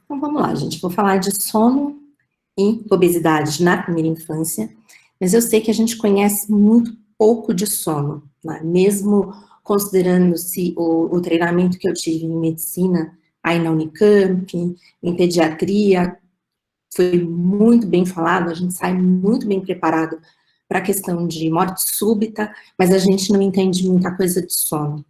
Então vamos lá, gente. Vou falar de sono e obesidade na primeira infância, mas eu sei que a gente conhece muito pouco de sono, né? Mesmo considerando-se o treinamento que eu tive em medicina, aí na Unicamp, em pediatria, foi muito bem falado, a gente sai muito bem preparado para a questão de morte súbita, mas a gente não entende muita coisa de sono.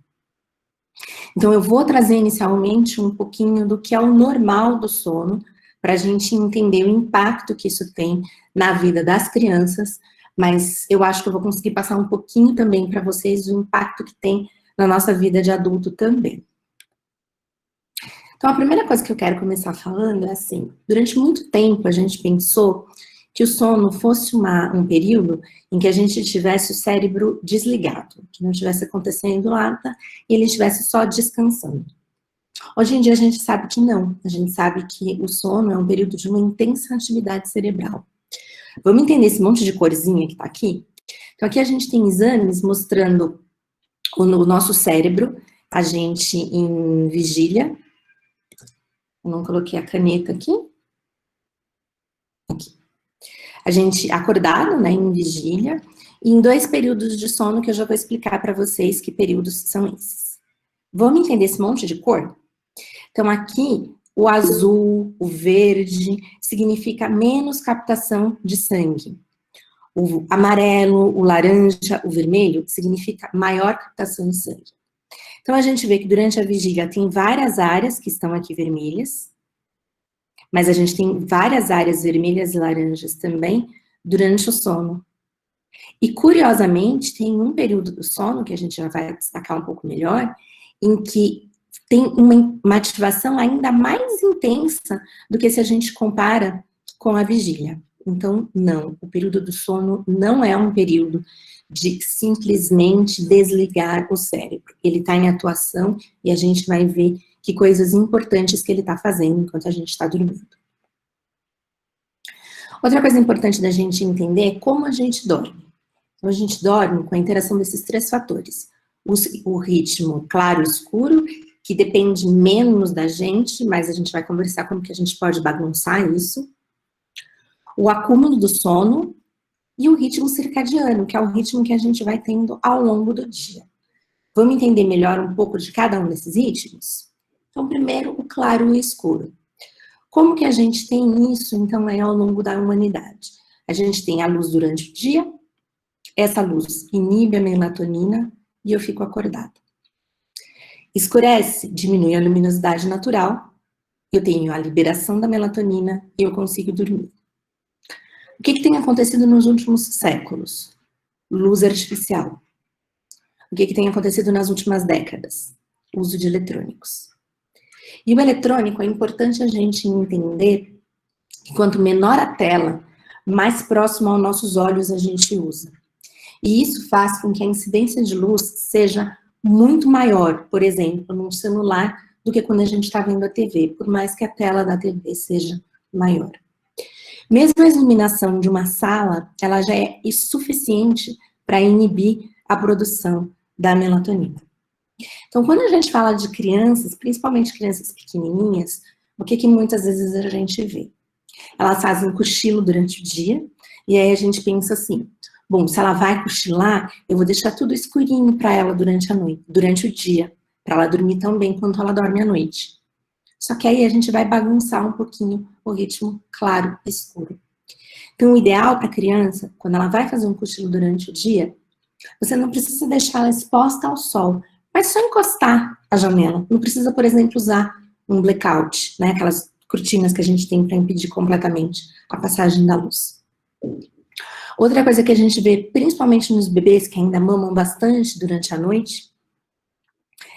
Então, eu vou trazer inicialmente um pouquinho do que é o normal do sono, para a gente entender o impacto que isso tem na vida das crianças, mas eu acho que eu vou conseguir passar um pouquinho também para vocês o impacto que tem na nossa vida de adulto também. Então, a primeira coisa que eu quero começar falando é assim, durante muito tempo a gente pensou que o sono fosse um período em que a gente tivesse o cérebro desligado, que não estivesse acontecendo nada e ele estivesse só descansando. Hoje em dia a gente sabe que não, a gente sabe que o sono é um período de uma intensa atividade cerebral. Vamos entender esse monte de corzinha que tá aqui? Então aqui a gente tem exames mostrando o nosso cérebro, a gente em vigília. Eu não coloquei a caneta aqui. A gente acordado, né, em vigília, e em 2 períodos de sono que eu já vou explicar para vocês que períodos são esses. Vamos entender esse monte de cor? Então, aqui, o azul, o verde, significa menos captação de sangue. O amarelo, o laranja, o vermelho, significa maior captação de sangue. Então, a gente vê que durante a vigília tem várias áreas que estão aqui vermelhas, mas a gente tem várias áreas vermelhas e laranjas também durante o sono. E, curiosamente, tem um período do sono, que a gente já vai destacar um pouco melhor, em que tem uma ativação ainda mais intensa do que se a gente compara com a vigília. Então, não, o período do sono não é um período de simplesmente desligar o cérebro. Ele está em atuação e a gente vai ver que coisas importantes que ele está fazendo enquanto a gente está dormindo. Outra coisa importante da gente entender é como a gente dorme. Então, a gente dorme com a interação desses 3 fatores. O ritmo claro e escuro, que depende menos da gente, mas a gente vai conversar como que a gente pode bagunçar isso. O acúmulo do sono e o ritmo circadiano, que é o ritmo que a gente vai tendo ao longo do dia. Vamos entender melhor um pouco de cada um desses ritmos? Então, primeiro, o claro e o escuro. Como que a gente tem isso, então, ao longo da humanidade? A gente tem a luz durante o dia, essa luz inibe a melatonina e eu fico acordada. Escurece, diminui a luminosidade natural, eu tenho a liberação da melatonina e eu consigo dormir. O que tem acontecido nos últimos séculos? Luz artificial. O que tem acontecido nas últimas décadas? Uso de eletrônicos. E o eletrônico é importante a gente entender que quanto menor a tela, mais próximo aos nossos olhos a gente usa. E isso faz com que a incidência de luz seja muito maior, por exemplo, num celular, do que quando a gente está vendo a TV, por mais que a tela da TV seja maior. Mesmo a iluminação de uma sala, ela já é insuficiente para inibir a produção da melatonina. Então, quando a gente fala de crianças, principalmente crianças pequenininhas, o que muitas vezes a gente vê? Elas fazem cochilo durante o dia, e aí a gente pensa assim, bom, se ela vai cochilar, eu vou deixar tudo escurinho para ela durante a noite, durante o dia, para ela dormir tão bem quanto ela dorme à noite. Só que aí a gente vai bagunçar um pouquinho o ritmo claro e escuro. Então, o ideal para a criança, quando ela vai fazer um cochilo durante o dia, você não precisa deixar ela exposta ao sol, mas só encostar a janela. Não precisa, por exemplo, usar um blackout, né? Aquelas cortinas que a gente tem para impedir completamente a passagem da luz. Outra coisa que a gente vê, principalmente nos bebês que ainda mamam bastante durante a noite,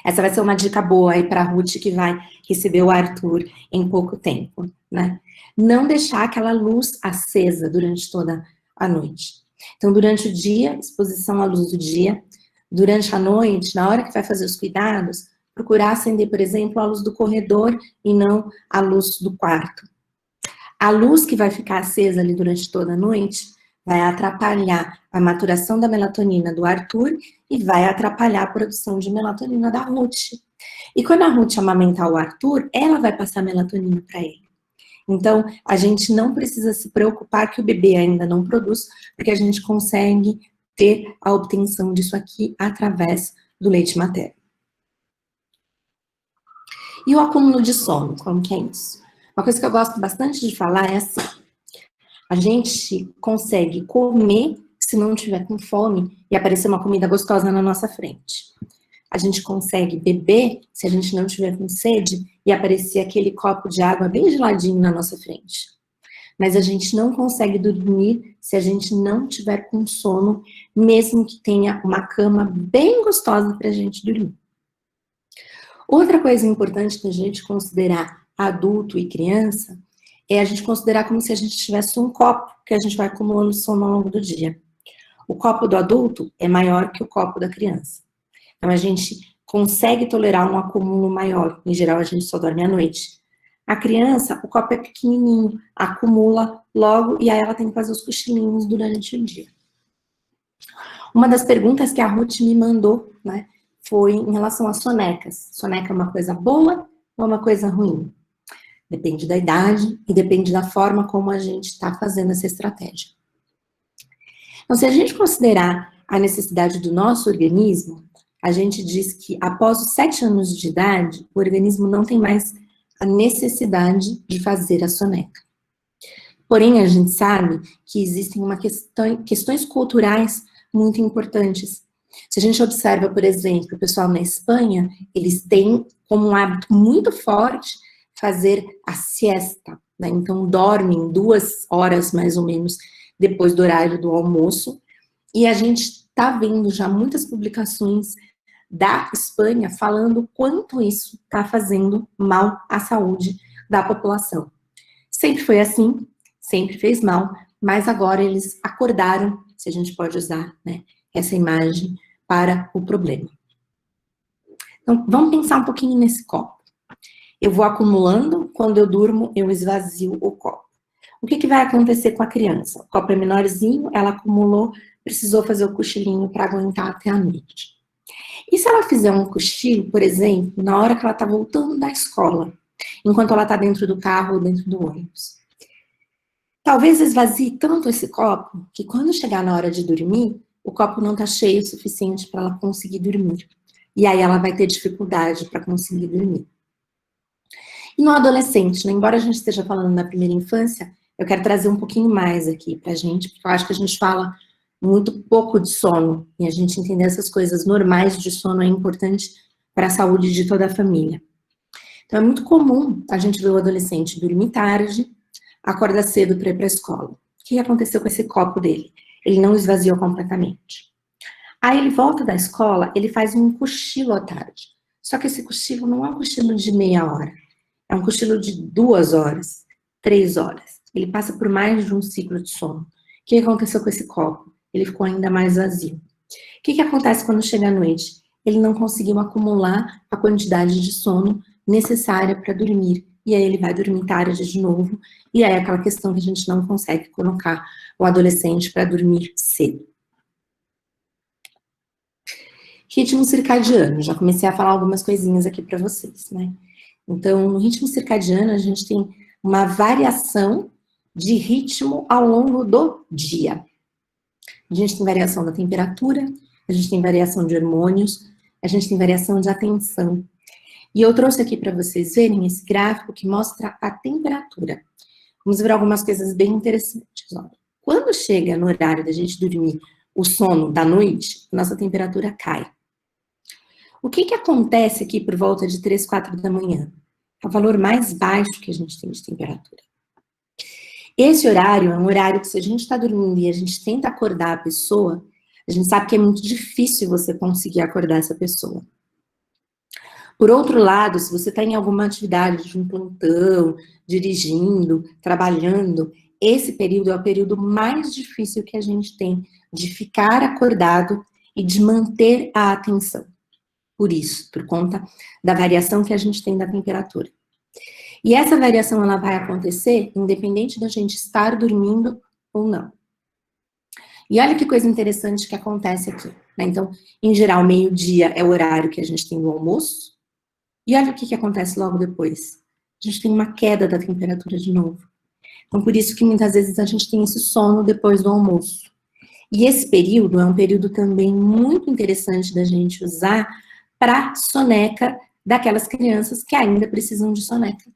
essa vai ser uma dica boa aí para a Ruth que vai receber o Arthur em pouco tempo, né? Não deixar aquela luz acesa durante toda a noite. Então, durante o dia, exposição à luz do dia. Durante a noite, na hora que vai fazer os cuidados, procurar acender, por exemplo, a luz do corredor e não a luz do quarto. A luz que vai ficar acesa ali durante toda a noite vai atrapalhar a maturação da melatonina do Arthur e vai atrapalhar a produção de melatonina da Ruth. E quando a Ruth amamentar o Arthur, ela vai passar melatonina para ele. Então, a gente não precisa se preocupar que o bebê ainda não produz, porque a gente consegue ter a obtenção disso aqui através do leite materno. E o acúmulo de sono, como que é isso? Uma coisa que eu gosto bastante de falar é assim, a gente consegue comer se não tiver com fome e aparecer uma comida gostosa na nossa frente. A gente consegue beber se a gente não tiver com sede e aparecer aquele copo de água bem geladinho na nossa frente. Mas a gente não consegue dormir se a gente não tiver com sono, mesmo que tenha uma cama bem gostosa para a gente dormir. Outra coisa importante da gente considerar adulto e criança é a gente considerar como se a gente tivesse um copo que a gente vai acumulando sono ao longo do dia. O copo do adulto é maior que o copo da criança. Então, a gente consegue tolerar um acúmulo maior. Em geral, a gente só dorme à noite. A criança, o copo é pequenininho, acumula logo e aí ela tem que fazer os cochilinhos durante o dia. Uma das perguntas que a Ruth me mandou, né, foi em relação às sonecas. Soneca é uma coisa boa ou uma coisa ruim? Depende da idade e depende da forma como a gente está fazendo essa estratégia. Então, se a gente considerar a necessidade do nosso organismo, a gente diz que após os 7 anos de idade, o organismo não tem mais a necessidade de fazer a soneca. Porém, a gente sabe que existem questões culturais muito importantes. Se a gente observa, por exemplo, o pessoal na Espanha, eles têm como um hábito muito forte fazer a siesta, né? Então, dormem 2 horas, mais ou menos, depois do horário do almoço, e a gente está vendo já muitas publicações da Espanha falando quanto isso está fazendo mal à saúde da população. Sempre foi assim, sempre fez mal, mas agora eles acordaram, se a gente pode usar, né, essa imagem, para o problema. Então, vamos pensar um pouquinho nesse copo. Eu vou acumulando, quando eu durmo, eu esvazio o copo. O que vai acontecer com a criança? O copo é menorzinho, ela acumulou, precisou fazer o cochilinho para aguentar até a noite. E se ela fizer um cochilo, por exemplo, na hora que ela está voltando da escola, enquanto ela está dentro do carro ou dentro do ônibus? Talvez esvazie tanto esse copo, que quando chegar na hora de dormir, o copo não está cheio o suficiente para ela conseguir dormir. E aí ela vai ter dificuldade para conseguir dormir. E no adolescente, né, embora a gente esteja falando na primeira infância, eu quero trazer um pouquinho mais aqui pra gente, porque eu acho que a gente fala muito pouco de sono, e a gente entender essas coisas normais de sono é importante para a saúde de toda a família. Então, é muito comum a gente ver o adolescente dormir tarde, acordar cedo para ir para a escola. O que aconteceu com esse copo dele? Ele não esvaziou completamente. Aí ele volta da escola, ele faz um cochilo à tarde. Só que esse cochilo não é um cochilo de meia hora, é um cochilo de 2 horas, 3 horas. Ele passa por mais de um ciclo de sono. O que aconteceu com esse copo? Ele ficou ainda mais vazio. O que acontece quando chega à noite? Ele não conseguiu acumular a quantidade de sono necessária para dormir. E aí ele vai dormir tarde de novo. E aí é aquela questão que a gente não consegue colocar o adolescente para dormir cedo. Ritmo circadiano. Já comecei a falar algumas coisinhas aqui para vocês, né? Então, no ritmo circadiano, a gente tem uma variação de ritmo ao longo do dia. A gente tem variação da temperatura, a gente tem variação de hormônios, a gente tem variação de atenção. E eu trouxe aqui para vocês verem esse gráfico que mostra a temperatura. Vamos ver algumas coisas bem interessantes. Olha, quando chega no horário da gente dormir o sono da noite, nossa temperatura cai. O que acontece aqui por volta de 3, 4 da manhã? É o valor mais baixo que a gente tem de temperatura. Esse horário é um horário que, se a gente está dormindo e a gente tenta acordar a pessoa, a gente sabe que é muito difícil você conseguir acordar essa pessoa. Por outro lado, se você está em alguma atividade de um plantão, dirigindo, trabalhando, esse período é o período mais difícil que a gente tem de ficar acordado e de manter a atenção. Por isso, por conta da variação que a gente tem da temperatura. E essa variação, ela vai acontecer independente da gente estar dormindo ou não. E olha que coisa interessante que acontece aqui, né? Então, em geral, meio-dia é o horário que a gente tem do almoço. E olha o que acontece logo depois. a gente tem uma queda da temperatura de novo. Então, por isso que muitas vezes a gente tem esse sono depois do almoço. E esse período é um período também muito interessante da gente usar para soneca daquelas crianças que ainda precisam de soneca.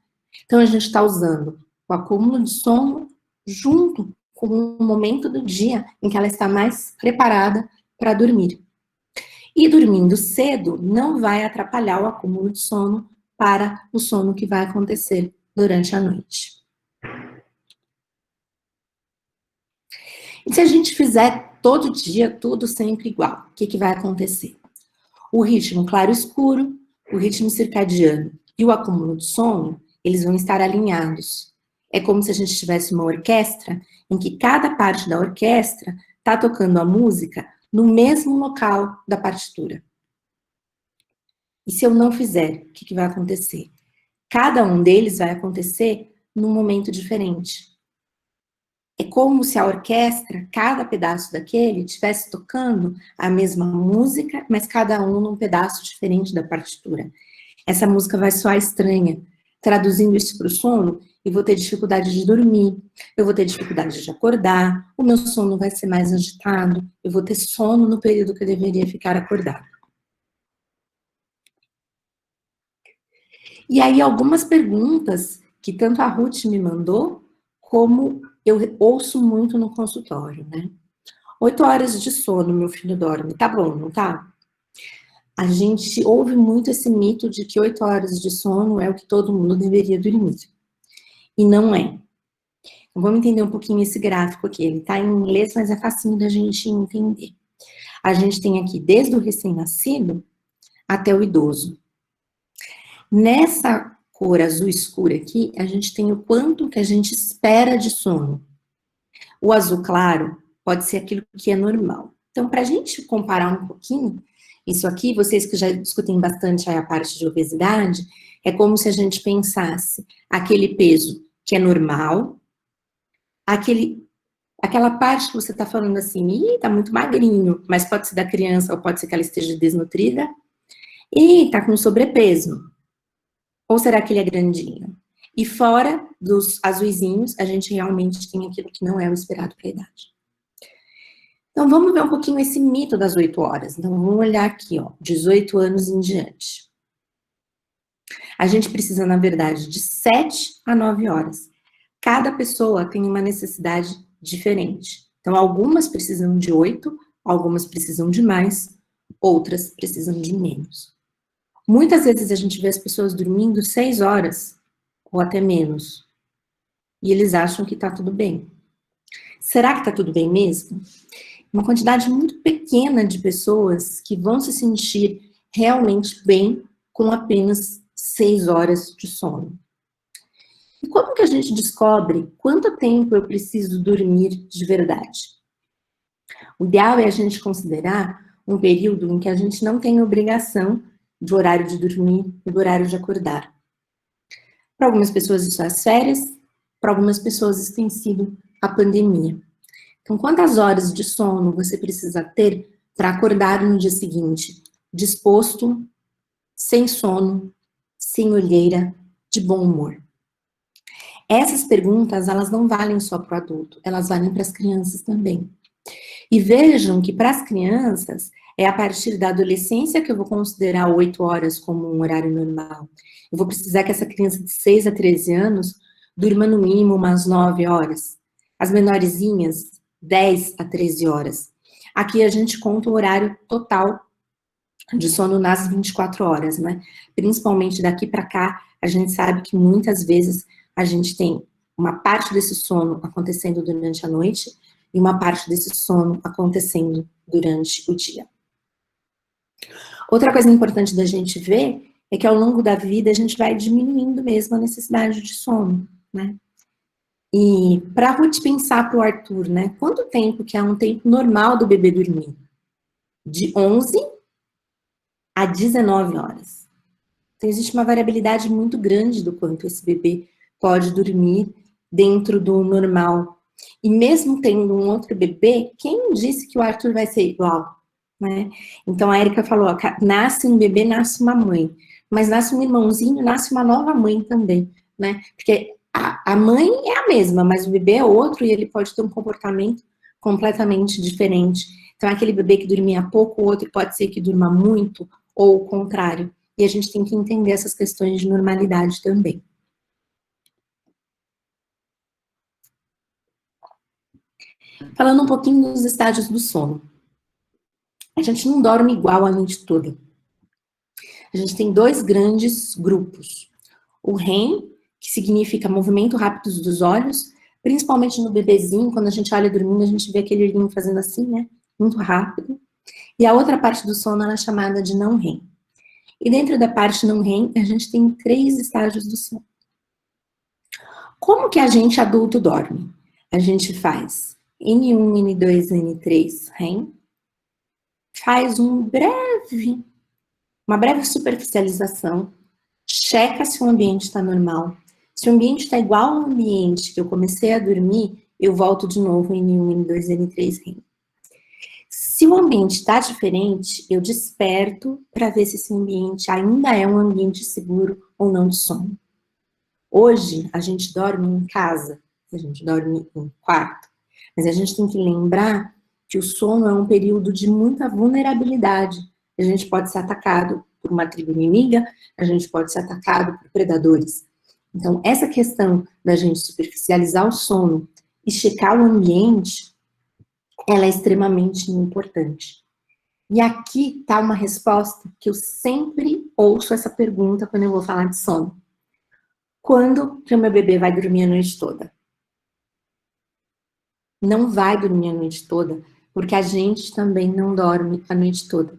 Então, a gente está usando o acúmulo de sono junto com o momento do dia em que ela está mais preparada para dormir. E dormindo cedo não vai atrapalhar o acúmulo de sono para o sono que vai acontecer durante a noite. E se a gente fizer todo dia, tudo sempre igual, o que vai acontecer? O ritmo claro-escuro, o ritmo circadiano e o acúmulo de sono, eles vão estar alinhados. É como se a gente tivesse uma orquestra em que cada parte da orquestra está tocando a música no mesmo local da partitura. E se eu não fizer, o que vai acontecer? Cada um deles vai acontecer num momento diferente. É como se a orquestra, cada pedaço daquele, estivesse tocando a mesma música, mas cada um num pedaço diferente da partitura. Essa música vai soar estranha. Traduzindo isso para o sono, eu vou ter dificuldade de dormir, eu vou ter dificuldade de acordar, o meu sono vai ser mais agitado, eu vou ter sono no período que eu deveria ficar acordado. E aí, algumas perguntas que tanto a Ruth me mandou, como eu ouço muito no consultório, né? 8 horas de sono, meu filho dorme. Tá bom, não tá? A gente ouve muito esse mito de que 8 horas de sono é o que todo mundo deveria dormir. E não é. Então, vamos entender um pouquinho esse gráfico aqui. Ele tá em inglês, mas é facinho da gente entender. A gente tem aqui desde o recém-nascido até o idoso. Nessa cor azul escura aqui, a gente tem o quanto que a gente espera de sono. O azul claro pode ser aquilo que é normal. Então, para a gente comparar um pouquinho, isso aqui, vocês que já discutem bastante a parte de obesidade, é como se a gente pensasse aquele peso que é normal, aquela parte que você está falando assim, ih, tá muito magrinho, mas pode ser da criança ou pode ser que ela esteja desnutrida, e tá com sobrepeso. Ou será que ele é grandinho? E fora dos azuizinhos, a gente realmente tem aquilo que não é o esperado para a idade. Então, vamos ver um pouquinho esse mito das 8 horas. Então, vamos olhar aqui, ó, 18 anos em diante. A gente precisa, na verdade, de 7 a 9 horas. Cada pessoa tem uma necessidade diferente. Então, algumas precisam de 8, algumas precisam de mais, outras precisam de menos. Muitas vezes a gente vê as pessoas dormindo 6 horas, ou até menos. E eles acham que tá tudo bem. Será que tá tudo bem mesmo? Uma quantidade muito pequena de pessoas que vão se sentir realmente bem com apenas 6 horas de sono. E como que a gente descobre quanto tempo eu preciso dormir de verdade? O ideal é a gente considerar um período em que a gente não tem obrigação do horário de dormir e do horário de acordar. Para algumas pessoas isso é as férias, para algumas pessoas isso tem sido a pandemia. Então, quantas horas de sono você precisa ter para acordar no dia seguinte? Disposto, sem sono, sem olheira, de bom humor. Essas perguntas, elas não valem só para o adulto, elas valem para as crianças também. E vejam que para as crianças, é a partir da adolescência que eu vou considerar 8 horas como um horário normal. Eu vou precisar que essa criança de 6 a 13 anos durma no mínimo umas 9 horas. As menorzinhas, 10 a 13 horas. Aqui a gente conta o horário total de sono nas 24 horas, né? Principalmente daqui para cá, a gente sabe que muitas vezes a gente tem uma parte desse sono acontecendo durante a noite e uma parte desse sono acontecendo durante o dia. Outra coisa importante da gente ver é que ao longo da vida a gente vai diminuindo mesmo a necessidade de sono, né? E para a Ruth pensar para o Arthur, né? Quanto tempo que é um tempo normal do bebê dormir? De 11 a 19 horas. Então existe uma variabilidade muito grande do quanto esse bebê pode dormir dentro do normal. E mesmo tendo um outro bebê, quem disse que o Arthur vai ser igual? Né? Então a Érica falou, ó, nasce um bebê, nasce uma mãe. Mas nasce um irmãozinho, nasce uma nova mãe também. né? Porque a mãe é a mesma, mas o bebê é outro e ele pode ter um comportamento completamente diferente. Então, aquele bebê que dormia pouco, o outro pode ser que durma muito, ou o contrário. E a gente tem que entender essas questões de normalidade também. Falando um pouquinho dos estágios do sono. A gente não dorme igual a noite toda. A gente tem dois grandes grupos. O REM, que significa movimento rápido dos olhos, principalmente no bebezinho, quando a gente olha dormindo, a gente vê aquele olhinho fazendo assim, né? Muito rápido. E a outra parte do sono ela é chamada de não REM. E dentro da parte não REM, a gente tem 3 estágios do sono. Como que a gente adulto dorme? A gente faz N1, N2, N3 REM, faz uma breve superficialização, checa se o ambiente está normal. Se o ambiente está igual ao ambiente que eu comecei a dormir, eu volto de novo em N1, N2, N3 REM. Se o ambiente está diferente, eu desperto para ver se esse ambiente ainda é um ambiente seguro ou não de sono. Hoje, a gente dorme em casa, a gente dorme em quarto, mas a gente tem que lembrar que o sono é um período de muita vulnerabilidade. A gente pode ser atacado por uma tribo inimiga, a gente pode ser atacado por predadores. Então, essa questão da gente superficializar o sono e checar o ambiente, ela é extremamente importante. E aqui está uma resposta que eu sempre ouço essa pergunta quando eu vou falar de sono. Quando que o meu bebê vai dormir a noite toda? Não vai dormir a noite toda, porque a gente também não dorme a noite toda.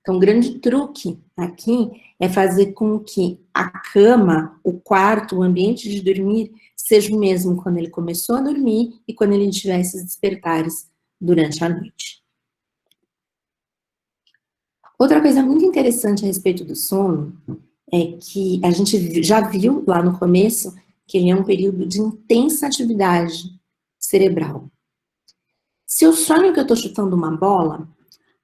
Então, o grande truque aqui é fazer com que a cama, o quarto, o ambiente de dormir seja o mesmo quando ele começou a dormir e quando ele tiver esses despertares durante a noite. Outra coisa muito interessante a respeito do sono é que a gente já viu lá no começo que ele é um período de intensa atividade cerebral. Se eu sonho que eu estou chutando uma bola,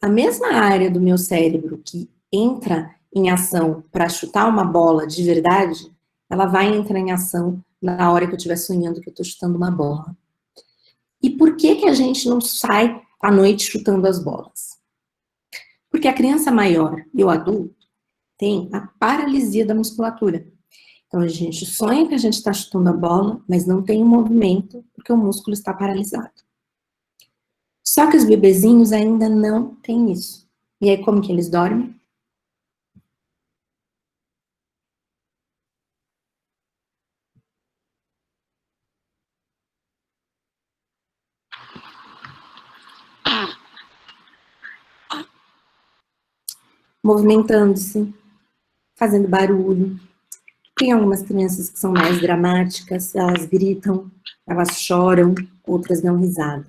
a mesma área do meu cérebro que entra em ação para chutar uma bola de verdade, ela vai entrar em ação na hora que eu estiver sonhando que eu estou chutando uma bola. E por que a gente não sai à noite chutando as bolas? Porque a criança maior e o adulto tem a paralisia da musculatura. Então, a gente sonha que a gente está chutando a bola, mas não tem o movimento, porque o músculo está paralisado. Só que os bebezinhos ainda não têm isso. E aí, como que eles dormem? Movimentando-se, fazendo barulho. Tem algumas crianças que são mais dramáticas, elas gritam, elas choram, outras dão risada.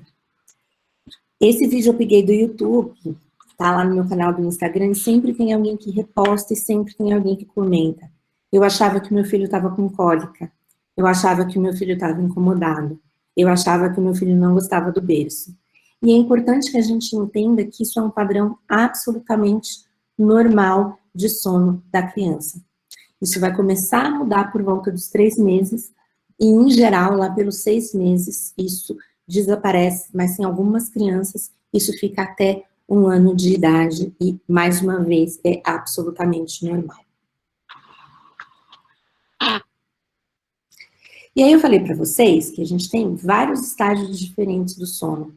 Esse vídeo eu peguei do YouTube, tá lá no meu canal do Instagram, e sempre tem alguém que reposta e sempre tem alguém que comenta. Eu achava que o meu filho estava com cólica, eu achava que o meu filho estava incomodado, eu achava que o meu filho não gostava do berço. E é importante que a gente entenda que isso é um padrão absolutamente normal de sono da criança. Isso vai começar a mudar por volta dos 3 meses, e em geral, lá pelos 6 meses, isso desaparece, mas em algumas crianças, isso fica até 1 ano de idade, e, mais uma vez, é absolutamente normal. E aí eu falei para vocês que a gente tem vários estágios diferentes do sono.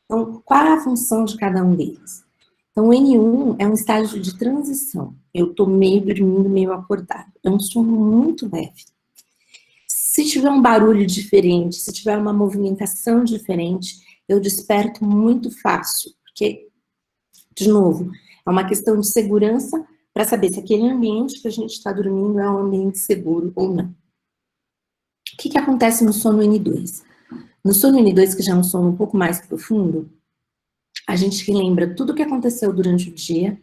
Então, qual é a função de cada um deles? Então, o N1 é um estágio de transição. Eu estou meio dormindo, meio acordado. É um sono muito leve. Se tiver um barulho diferente, se tiver uma movimentação diferente, eu desperto muito fácil. Porque, de novo, é uma questão de segurança para saber se aquele ambiente que a gente está dormindo é um ambiente seguro ou não. O que acontece no sono N2? No sono N2, que já é um sono um pouco mais profundo, a gente relembra tudo o que aconteceu durante o dia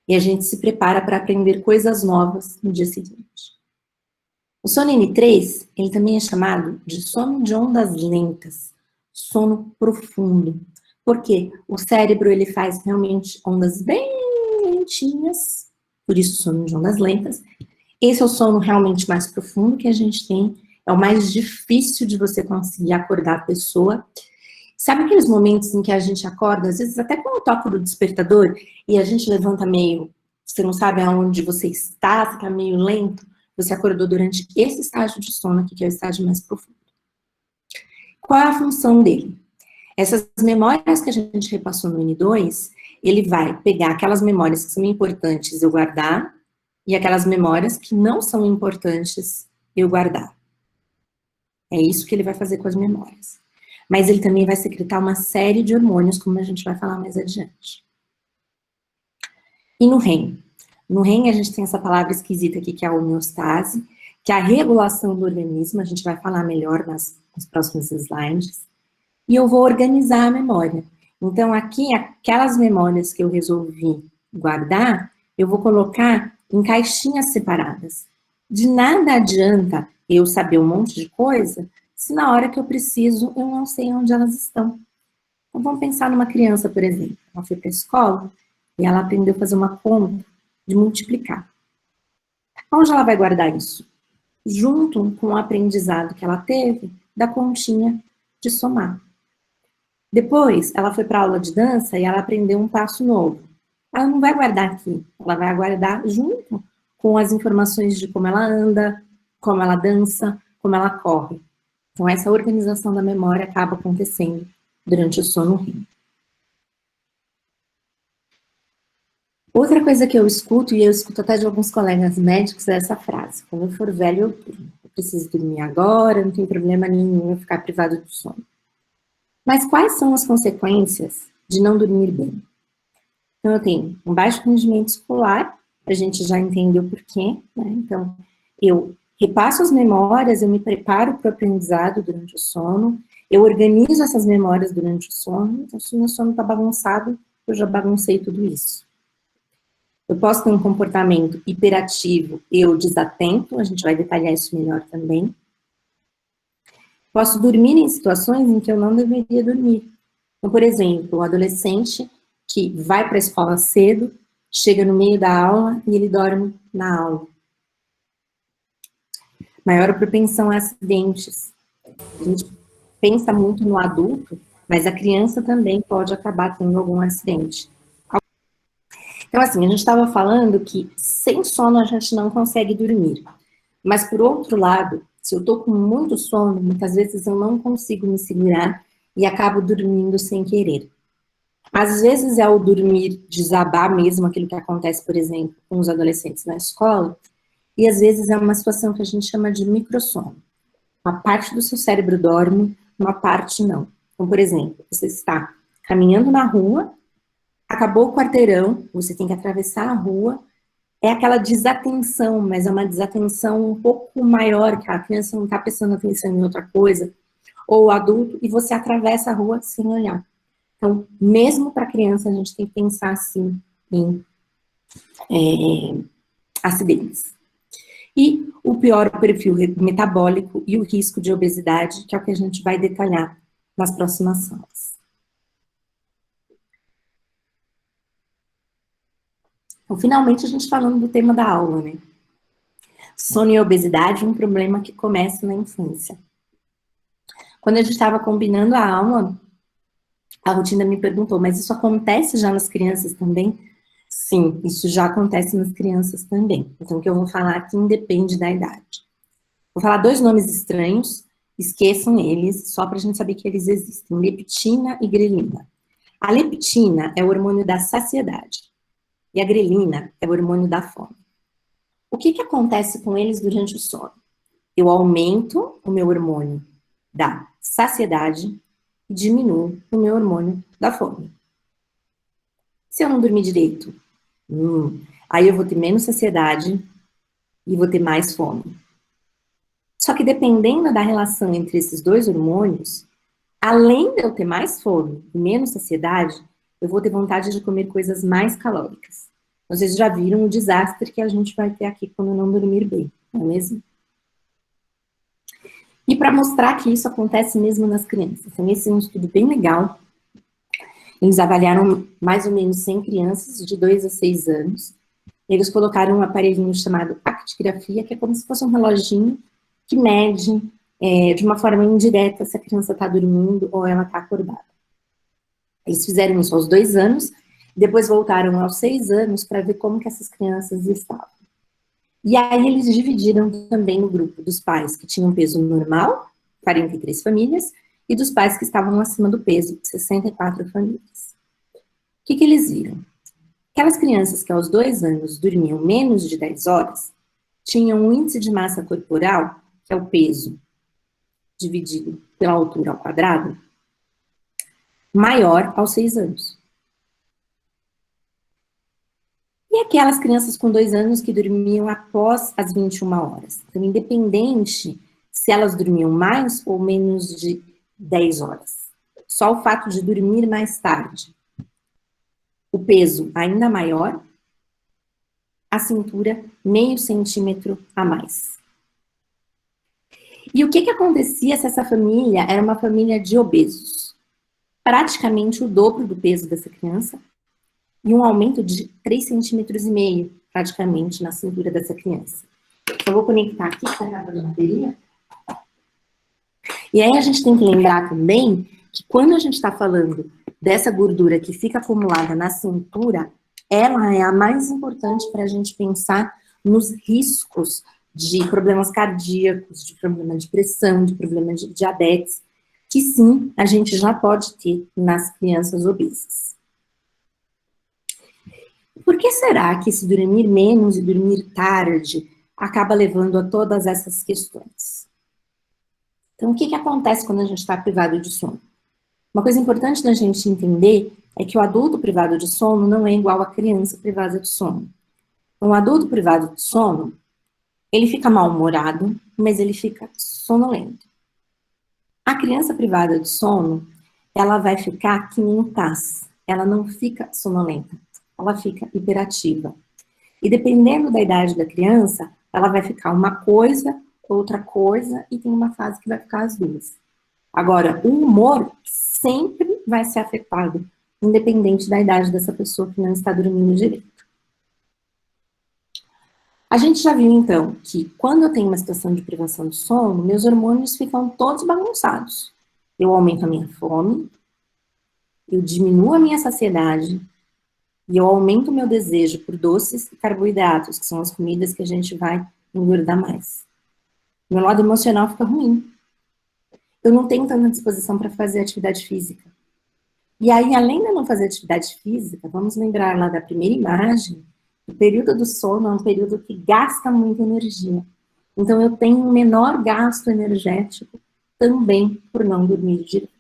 e a gente se prepara para aprender coisas novas no dia seguinte. O sono N3, ele também é chamado de sono de ondas lentas, sono profundo. Por quê? O cérebro, ele faz realmente ondas bem lentinhas, por isso sono de ondas lentas, Esse é o sono realmente mais profundo que a gente tem, é o mais difícil de você conseguir acordar a pessoa. Sabe aqueles momentos em que a gente acorda, às vezes até com o toque do despertador, e a gente levanta meio, você não sabe aonde você está, você está meio lento, você acordou durante esse estágio de sono aqui, que é o estágio mais profundo. Qual é a função dele? Essas memórias que a gente repassou no N2, ele vai pegar aquelas memórias que são importantes eu guardar, e aquelas memórias que não são importantes eu guardar. É isso que ele vai fazer com as memórias. Mas ele também vai secretar uma série de hormônios, como a gente vai falar mais adiante. E no REM? No REM a gente tem essa palavra esquisita aqui, que é a homeostase, que é a regulação do organismo, a gente vai falar melhor nos próximos slides. E eu vou organizar a memória. Então aqui, aquelas memórias que eu resolvi guardar, eu vou colocar em caixinhas separadas. De nada adianta eu saber um monte de coisa, se na hora que eu preciso, eu não sei onde elas estão. Então, vamos pensar numa criança, por exemplo. Ela foi para a escola e ela aprendeu a fazer uma conta de multiplicar. Onde ela vai guardar isso? Junto com o aprendizado que ela teve da continha de somar. Depois, ela foi para a aula de dança e ela aprendeu um passo novo. Ela não vai guardar aqui, ela vai guardar junto com as informações de como ela anda, como ela dança, como ela corre. Então, essa organização da memória acaba acontecendo durante o sono REM. Outra coisa que eu escuto, e eu escuto até de alguns colegas médicos, é essa frase: quando eu for velho, eu durmo. Eu preciso dormir agora, não tem problema nenhum eu ficar privado do sono. Mas quais são as consequências de não dormir bem? Então, eu tenho um baixo rendimento escolar, a gente já entendeu por quê, né? Então, eu repasso as memórias, eu me preparo para o aprendizado durante o sono, eu organizo essas memórias durante o sono, então se o meu sono está bagunçado, eu já baguncei tudo isso. Eu posso ter um comportamento hiperativo, eu desatento, a gente vai detalhar isso melhor também. Posso dormir em situações em que eu não deveria dormir. Então, por exemplo, o adolescente que vai para a escola cedo, chega no meio da aula e ele dorme na aula. Maior propensão a acidentes. A gente pensa muito no adulto, mas a criança também pode acabar tendo algum acidente. Então, assim, a gente estava falando que sem sono a gente não consegue dormir. Mas, por outro lado, se eu estou com muito sono, muitas vezes eu não consigo me segurar e acabo dormindo sem querer. Às vezes é o dormir desabar mesmo, aquilo que acontece, por exemplo, com os adolescentes na escola, e às vezes é uma situação que a gente chama de microsono. Uma parte do seu cérebro dorme, uma parte não. Então, por exemplo, você está caminhando na rua, acabou o quarteirão, você tem que atravessar a rua, é aquela desatenção, mas é uma desatenção um pouco maior, que a criança não está prestando atenção em outra coisa, ou o adulto, e você atravessa a rua sem olhar. Então, mesmo para criança, a gente tem que pensar assim em acidentes. E o pior perfil metabólico e o risco de obesidade, que é o que a gente vai detalhar nas próximas aulas. Então, finalmente, a gente falando do tema da aula, né? Sono e obesidade, um problema que começa na infância. Quando a gente estava combinando a aula, a Rotina me perguntou, mas isso acontece já nas crianças também? Sim, isso já acontece nas crianças também. Então, o que eu vou falar aqui independe da idade. Vou falar dois nomes estranhos, esqueçam eles, só para a gente saber que eles existem. Leptina e grelina. A leptina é o hormônio da saciedade. E a grelina é o hormônio da fome. O que acontece com eles durante o sono? Eu aumento o meu hormônio da saciedade e diminuo o meu hormônio da fome. Se eu não dormir direito, aí eu vou ter menos saciedade e vou ter mais fome. Só que dependendo da relação entre esses dois hormônios, além de eu ter mais fome e menos saciedade, eu vou ter vontade de comer coisas mais calóricas. Vocês já viram o desastre que a gente vai ter aqui quando não dormir bem, não é mesmo? E para mostrar que isso acontece mesmo nas crianças. Então, esse é um estudo bem legal. Eles avaliaram mais ou menos 100 crianças de 2 a 6 anos. Eles colocaram um aparelhinho chamado actigrafia, que é como se fosse um reloginho que mede de uma forma indireta se a criança está dormindo ou ela está acordada. Eles fizeram isso aos 2 anos, depois voltaram aos 6 anos para ver como que essas crianças estavam. E aí eles dividiram também no grupo dos pais que tinham peso normal, 43 famílias, e dos pais que estavam acima do peso, 64 famílias. O que eles viram? Aquelas crianças que aos 2 anos dormiam menos de 10 horas, tinham um índice de massa corporal, que é o peso dividido pela altura ao quadrado, maior aos 6 anos. E aquelas crianças com 2 anos que dormiam após as 21 horas. Então, independente se elas dormiam mais ou menos de 10 horas. Só o fato de dormir mais tarde. O peso ainda maior, a cintura meio centímetro a mais. E o que acontecia se essa família era uma família de obesos? Praticamente o dobro do peso dessa criança e um aumento de 3,5 centímetros, praticamente, na cintura dessa criança. Eu vou conectar aqui, está acabando a bateria. E aí a gente tem que lembrar também que quando a gente está falando dessa gordura que fica acumulada na cintura, ela é a mais importante para a gente pensar nos riscos de problemas cardíacos, de problema de pressão, de problema de diabetes, que sim, a gente já pode ter nas crianças obesas. Por que será que se dormir menos e dormir tarde acaba levando a todas essas questões? Então, o que acontece quando a gente está privado de sono? Uma coisa importante da gente entender é que o adulto privado de sono não é igual à criança privada de sono. Um adulto privado de sono, ele fica mal-humorado, mas ele fica sonolento. A criança privada de sono, ela vai ficar que nem um taz. Ela não fica sonolenta, ela fica hiperativa. E dependendo da idade da criança, ela vai ficar uma coisa, outra coisa, e tem uma fase que vai ficar as duas. Agora, o humor sempre vai ser afetado, independente da idade dessa pessoa que não está dormindo direito. A gente já viu, então, que quando eu tenho uma situação de privação de sono, meus hormônios ficam todos bagunçados. Eu aumento a minha fome, eu diminuo a minha saciedade, e eu aumento o meu desejo por doces e carboidratos, que são as comidas que a gente vai engordar mais. Meu lado emocional fica ruim. Eu não tenho tanta disposição para fazer atividade física. E aí, além de eu não fazer atividade física, vamos lembrar lá da primeira imagem, o período do sono é um período que gasta muita energia. Então, eu tenho um menor gasto energético também por não dormir direito.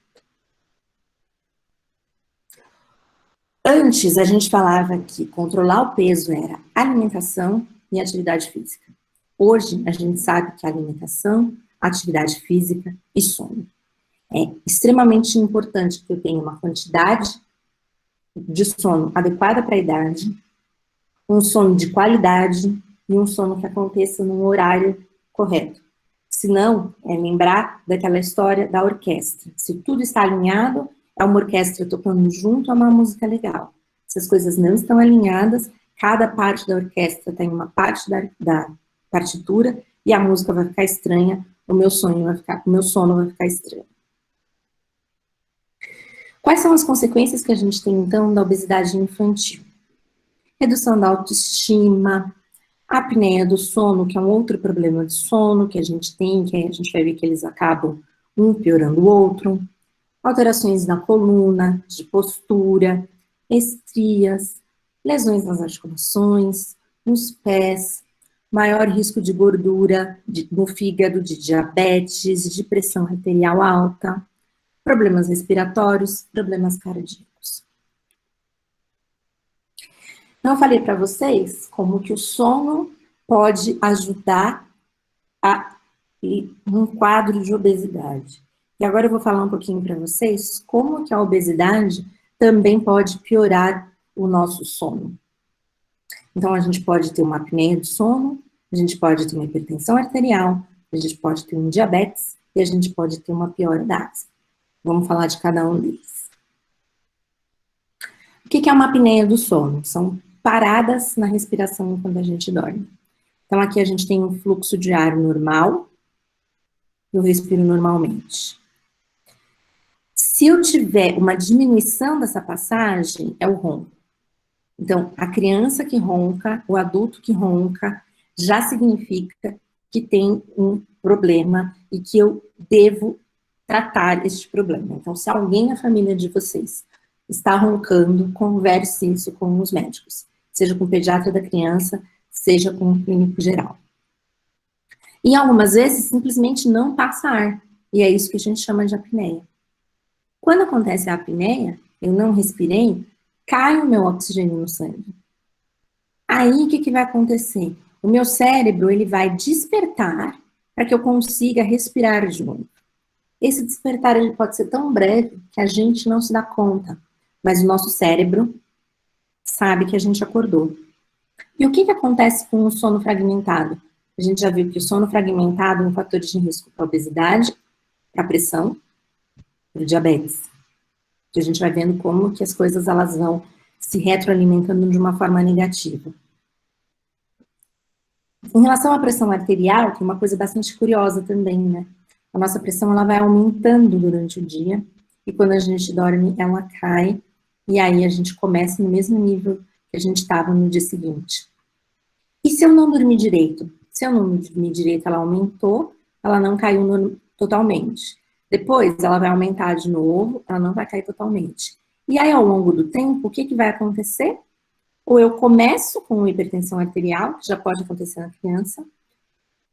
Antes, a gente falava que controlar o peso era alimentação e atividade física. Hoje, a gente sabe que alimentação, atividade física e sono. É extremamente importante que eu tenha uma quantidade de sono adequada para a idade, um sono de qualidade e um sono que aconteça num horário correto. Se não, é lembrar daquela história da orquestra. Se tudo está alinhado, é uma orquestra tocando junto a uma música legal. Se as coisas não estão alinhadas, cada parte da orquestra tem uma parte da partitura e a música vai ficar estranha, o meu sono vai ficar estranho. Quais são as consequências que a gente tem, então, da obesidade infantil? Redução da autoestima, apneia do sono, que é um outro problema de sono que a gente tem, que a gente vai ver que eles acabam um piorando o outro. Alterações na coluna, de postura, estrias, lesões nas articulações, nos pés, maior risco de gordura no fígado, de diabetes, de pressão arterial alta, problemas respiratórios, problemas cardíacos. Então, eu falei para vocês como que o sono pode ajudar a um quadro de obesidade. E agora eu vou falar um pouquinho para vocês como que a obesidade também pode piorar o nosso sono. Então, a gente pode ter uma apneia do sono, a gente pode ter uma hipertensão arterial, a gente pode ter um diabetes e a gente pode ter uma piora da asma. Vamos falar de cada um deles. O que é uma apneia do sono? São paradas na respiração enquanto a gente dorme. Então, aqui a gente tem um fluxo de ar normal, eu respiro normalmente. Se eu tiver uma diminuição dessa passagem, é o ronco. Então, a criança que ronca, o adulto que ronca, já significa que tem um problema e que eu devo tratar este problema. Então, se alguém na família de vocês está roncando, converse isso com os médicos, seja com o pediatra da criança, seja com o clínico geral. E algumas vezes, simplesmente não passa ar, e é isso que a gente chama de apneia. Quando acontece a apneia, eu não respirei, cai o meu oxigênio no sangue. Aí, o que vai acontecer? O meu cérebro, ele vai despertar para que eu consiga respirar de novo. Esse despertar, ele pode ser tão breve que a gente não se dá conta, mas o nosso cérebro sabe que a gente acordou. E o que acontece com o sono fragmentado? A gente já viu que o sono fragmentado é um fator de risco para a obesidade, para a pressão, para o diabetes. E a gente vai vendo como que as coisas elas vão se retroalimentando de uma forma negativa. Em relação à pressão arterial, que é uma coisa bastante curiosa também, né? A nossa pressão ela vai aumentando durante o dia e quando a gente dorme ela cai e aí a gente começa no mesmo nível que a gente estava no dia seguinte. E se eu não dormir direito? Se eu não dormir direito, ela aumentou, ela não caiu totalmente. Depois ela vai aumentar de novo, ela não vai cair totalmente. E aí ao longo do tempo, o que vai acontecer? Ou eu começo com hipertensão arterial, que já pode acontecer na criança,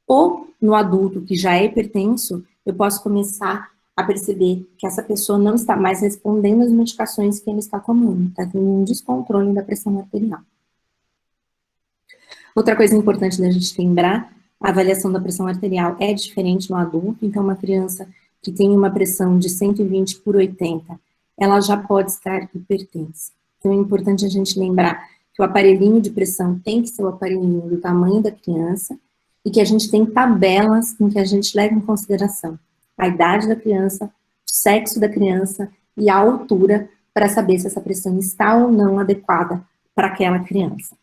ou no adulto que já é hipertenso, eu posso começar a perceber que essa pessoa não está mais respondendo às medicações que ele está tomando, está tendo um descontrole da pressão arterial. Outra coisa importante da gente lembrar, a avaliação da pressão arterial é diferente no adulto, então uma criança que tem uma pressão de 120 por 80, ela já pode estar hipertensa. Então é importante a gente lembrar que o aparelhinho de pressão tem que ser o aparelhinho do tamanho da criança e que a gente tem tabelas em que a gente leva em consideração a idade da criança, o sexo da criança e a altura para saber se essa pressão está ou não adequada para aquela criança.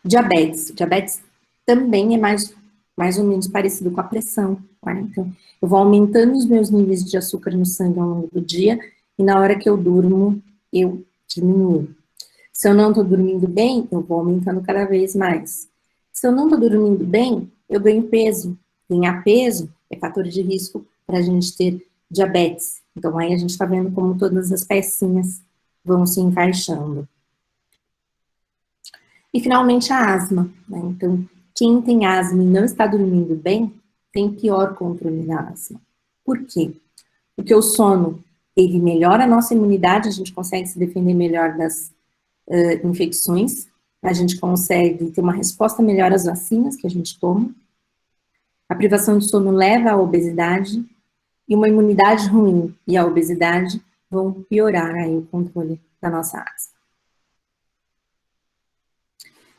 Diabetes. Diabetes também é mais ou menos parecido com a pressão. Tá? Então, eu vou aumentando os meus níveis de açúcar no sangue ao longo do dia e na hora que eu durmo, eu diminuo. Se eu não estou dormindo bem, eu vou aumentando cada vez mais. Se eu não estou dormindo bem, eu ganho peso. Ganhar peso é fator de risco para a gente ter diabetes. Então, aí a gente está vendo como todas as pecinhas vão se encaixando. E, finalmente, a asma. Né? Então, quem tem asma e não está dormindo bem, tem pior controle da asma. Por quê? Porque o sono, ele melhora a nossa imunidade, a gente consegue se defender melhor das infecções, a gente consegue ter uma resposta melhor às vacinas que a gente toma. A privação de sono leva à obesidade e uma imunidade ruim e a obesidade vão piorar aí o controle da nossa asma.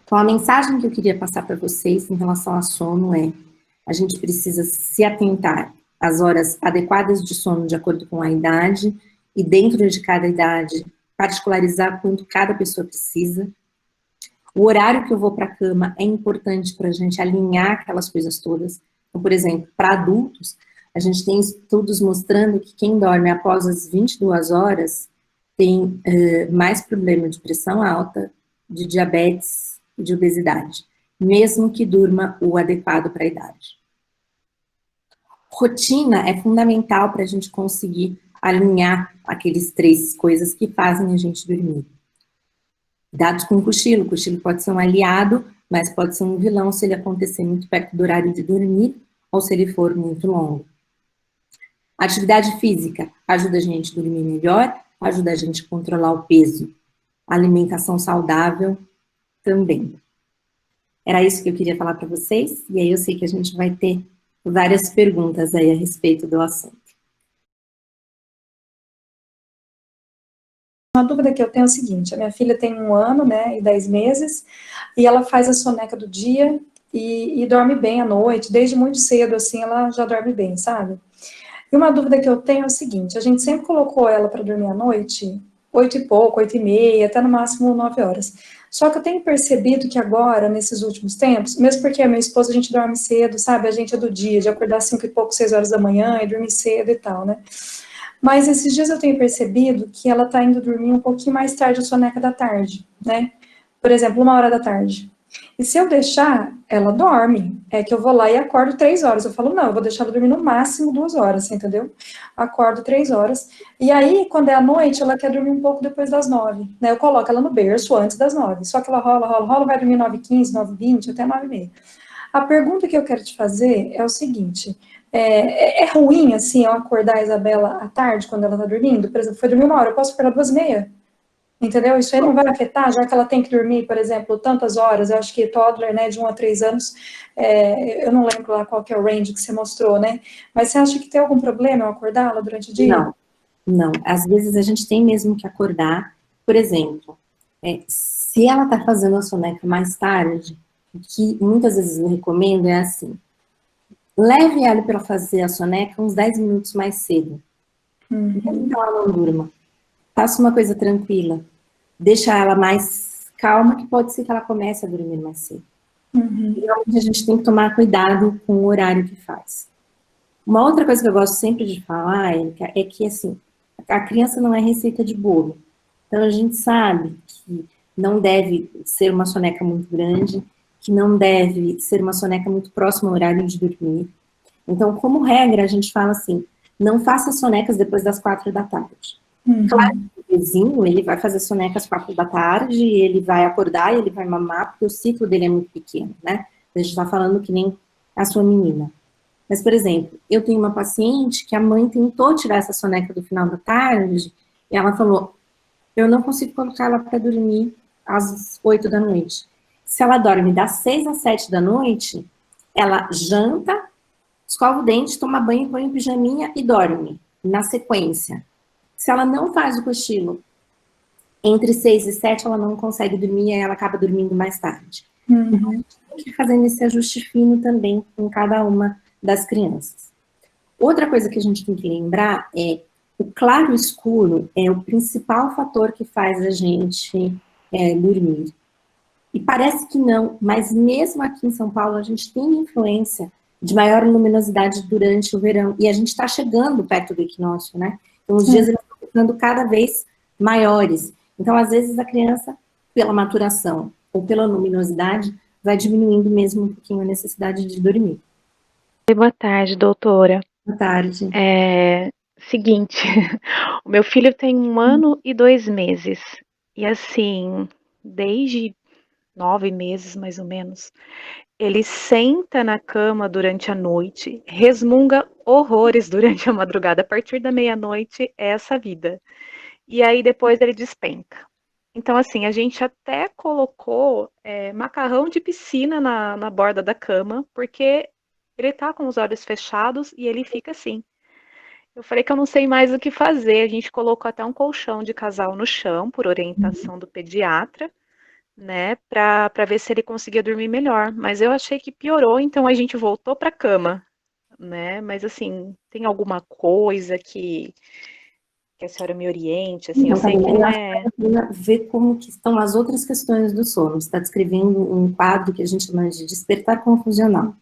Então, a mensagem que eu queria passar para vocês em relação ao sono é: a gente precisa se atentar às horas adequadas de sono de acordo com a idade e dentro de cada idade, particularizar quanto cada pessoa precisa. O horário que eu vou para a cama é importante para a gente alinhar aquelas coisas todas. Então, por exemplo, para adultos, a gente tem estudos mostrando que quem dorme após as 22 horas tem mais problema de pressão alta, de diabetes e de obesidade, mesmo que durma o adequado para a idade. Rotina é fundamental para a gente conseguir alinhar aqueles 3 coisas que fazem a gente dormir. Dados com cochilo. O cochilo pode ser um aliado, mas pode ser um vilão se ele acontecer muito perto do horário de dormir ou se ele for muito longo. Atividade física ajuda a gente a dormir melhor, ajuda a gente a controlar o peso. Alimentação saudável também. Era isso que eu queria falar para vocês, e aí eu sei que a gente vai ter várias perguntas aí a respeito do assunto. Uma dúvida que eu tenho é o seguinte: a minha filha tem 1 ano, né, e 10 meses, e ela faz a soneca do dia e dorme bem à noite, desde muito cedo, assim, ela já dorme bem, sabe? E uma dúvida que eu tenho é o seguinte: a gente sempre colocou ela para dormir à noite 8 e pouco, 8 e meia, até no máximo 9 horas. Só que eu tenho percebido que agora, nesses últimos tempos, mesmo porque a minha esposa, a gente dorme cedo, sabe? A gente é do dia, de acordar 5 e pouco, 6 horas da manhã e dormir cedo e tal, né? Mas esses dias eu tenho percebido que ela tá indo dormir um pouquinho mais tarde, a soneca da tarde, né? Por exemplo, 1 hora da tarde. E se eu deixar, ela dorme. É que eu vou lá e acordo 3 horas. Eu falo, não, eu vou deixar ela dormir no máximo 2 horas, entendeu? Acordo 3 horas. E aí, quando é à noite, ela quer dormir um pouco depois das 9, né? Eu coloco ela no berço antes das 9. Só que ela rola, rola, rola, vai dormir 9h15, 9h20, até 9h30. A pergunta que eu quero te fazer é o seguinte: é ruim, assim, eu acordar a Isabela à tarde, quando ela tá dormindo? Por exemplo, foi dormir 1 hora, eu posso acordar 2h30? Entendeu? Isso aí não vai afetar, já que ela tem que dormir, por exemplo, tantas horas. Eu acho que toddler, né, de 1 a 3 anos, eu não lembro lá qual que é o range que você mostrou, né? Mas você acha que tem algum problema eu acordá-la durante o dia? Não, não. Às vezes a gente tem mesmo que acordar. Por exemplo, se ela tá fazendo a soneca mais tarde, o que muitas vezes eu recomendo é assim, leve ela para fazer a soneca uns 10 minutos mais cedo. Mesmo que ela não durma. Faça uma coisa tranquila. Deixa ela mais calma, que pode ser que ela comece a dormir mais cedo. Realmente a gente tem que tomar cuidado com o horário que faz. Uma outra coisa que eu gosto sempre de falar, Érica, é que, assim, a criança não é receita de bolo. Então, a gente sabe que não deve ser uma soneca muito grande, que não deve ser uma soneca muito próxima ao horário de dormir. Então, como regra, a gente fala assim, não faça sonecas depois das 4 da tarde. Claro que o vizinho, ele vai fazer soneca às 4 da tarde, ele vai acordar e ele vai mamar, porque o ciclo dele é muito pequeno, né? A gente está falando que nem a sua menina. Mas, por exemplo, eu tenho uma paciente que a mãe tentou tirar essa soneca do final da tarde, e ela falou, eu não consigo colocar ela para dormir às 8 da noite. Se ela dorme das 6 às 7 da noite, ela janta, escova o dente, toma banho, põe um pijaminha e dorme, na sequência. Se ela não faz o cochilo entre 6 e 7, ela não consegue dormir, e ela acaba dormindo mais tarde. Então, a gente tem que ir fazendo esse ajuste fino também com cada uma das crianças. Outra coisa que a gente tem que lembrar é o claro escuro é o principal fator que faz a gente dormir. E parece que não, mas mesmo aqui em São Paulo a gente tem influência de maior luminosidade durante o verão. E a gente está chegando perto do equinócio, né? Então os dias eles estão ficando cada vez maiores. Então, às vezes, a criança, pela maturação ou pela luminosidade, vai diminuindo mesmo um pouquinho a necessidade de dormir. Boa tarde, doutora. Boa tarde. Seguinte, o meu filho tem 1 ano e 2 meses. E assim, desde 9 meses, mais ou menos, ele senta na cama durante a noite, resmunga horrores durante a madrugada. A partir da meia-noite é essa vida. E aí depois ele despenca. Então, assim, a gente até colocou macarrão de piscina na borda da cama, porque ele tá com os olhos fechados e ele fica assim. Eu falei que eu não sei mais o que fazer. A gente colocou até um colchão de casal no chão, por orientação do pediatra, né, para ver se ele conseguia dormir melhor. Mas eu achei que piorou, então a gente voltou para a cama, né? Mas assim, tem alguma coisa que a senhora me oriente? Assim, eu Então, sei que Camila, eu não acho que é. vale a pena ver como que estão as outras questões do sono. Você está descrevendo um quadro que a gente chama de despertar confusional.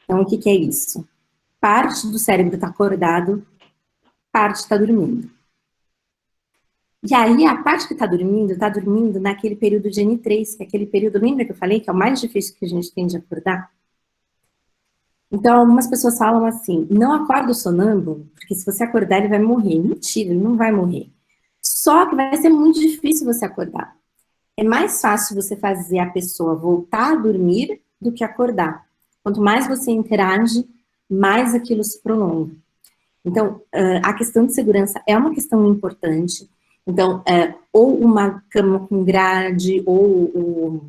Então, o que que é isso? Parte do cérebro está acordado, parte está dormindo. E aí, a parte que está dormindo naquele período de N3, que é aquele período, lembra que eu falei, que é o mais difícil que a gente tem de acordar? Então, algumas pessoas falam assim, não acorda o sonâmbulo, porque se você acordar ele vai morrer. Mentira, ele não vai morrer. Só que vai ser muito difícil você acordar. É mais fácil você fazer a pessoa voltar a dormir do que acordar. Quanto mais você interage, mais aquilo se prolonga. Então, a questão de segurança é uma questão importante. Então, ou uma cama com grade, ou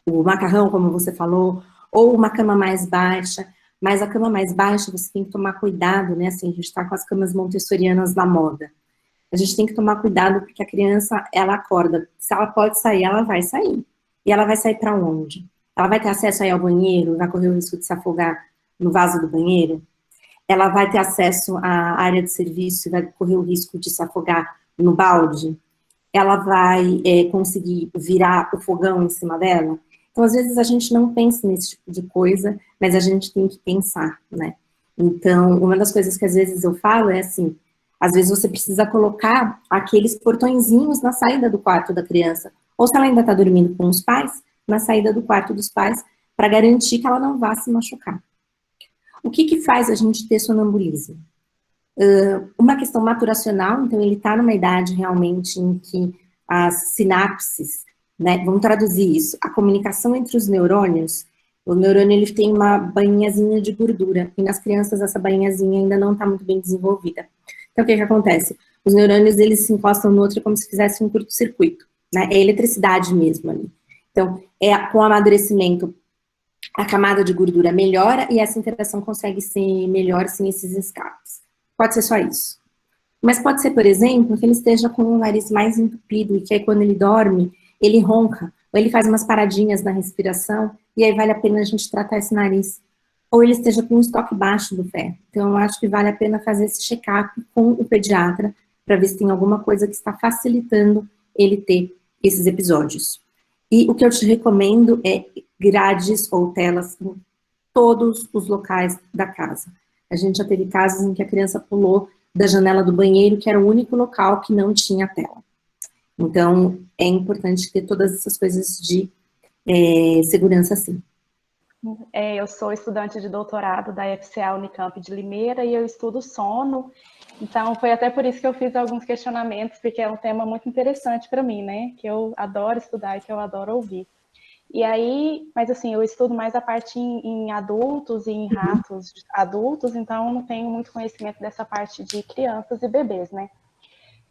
o macarrão, como você falou, ou uma cama mais baixa. Mas a cama mais baixa, você tem que tomar cuidado, né? Assim, a gente está com as camas montessorianas da moda. A gente tem que tomar cuidado porque a criança, ela acorda. Se ela pode sair, ela vai sair. E ela vai sair para onde? Ela vai ter acesso aí ao banheiro, vai correr o risco de se afogar no vaso do banheiro? Ela vai ter acesso à área de serviço e vai correr o risco de se afogar no balde, ela vai conseguir virar o fogão em cima dela? Então, às vezes, a gente não pensa nesse tipo de coisa, mas a gente tem que pensar, né? Então, uma das coisas que às vezes eu falo é assim, às vezes você precisa colocar aqueles portõezinhos na saída do quarto da criança, ou se ela ainda está dormindo com os pais, na saída do quarto dos pais, para garantir que ela não vá se machucar. O que faz a gente ter sonambulismo? Uma questão maturacional, então ele está numa idade realmente em que as sinapses, né, vamos traduzir isso, a comunicação entre os neurônios, o neurônio ele tem uma bainhazinha de gordura, e nas crianças essa bainhazinha ainda não está muito bem desenvolvida. Então o que acontece? Os neurônios eles se encostam no outro como se fizesse um curto-circuito, né, é eletricidade mesmo ali. Então, com o amadurecimento, a camada de gordura melhora e essa interação consegue ser melhor sem esses escapes. Pode ser só isso. Mas pode ser, por exemplo, que ele esteja com o nariz mais entupido e que aí quando ele dorme, ele ronca, ou ele faz umas paradinhas na respiração e aí vale a pena a gente tratar esse nariz. Ou ele esteja com um estoque baixo do ferro. Então, eu acho que vale a pena fazer esse check-up com o pediatra para ver se tem alguma coisa que está facilitando ele ter esses episódios. E o que eu te recomendo é grades ou telas em todos os locais da casa. A gente já teve casos em que a criança pulou da janela do banheiro, que era o único local que não tinha tela. Então, é importante ter todas essas coisas de segurança, sim. Eu sou estudante de doutorado da FCA Unicamp de Limeira e eu estudo sono. Então, foi até por isso que eu fiz alguns questionamentos, porque é um tema muito interessante para mim, né? Que eu adoro estudar e que eu adoro ouvir. E aí, mas assim, eu estudo mais a parte em adultos e em ratos adultos, então eu não tenho muito conhecimento dessa parte de crianças e bebês, né?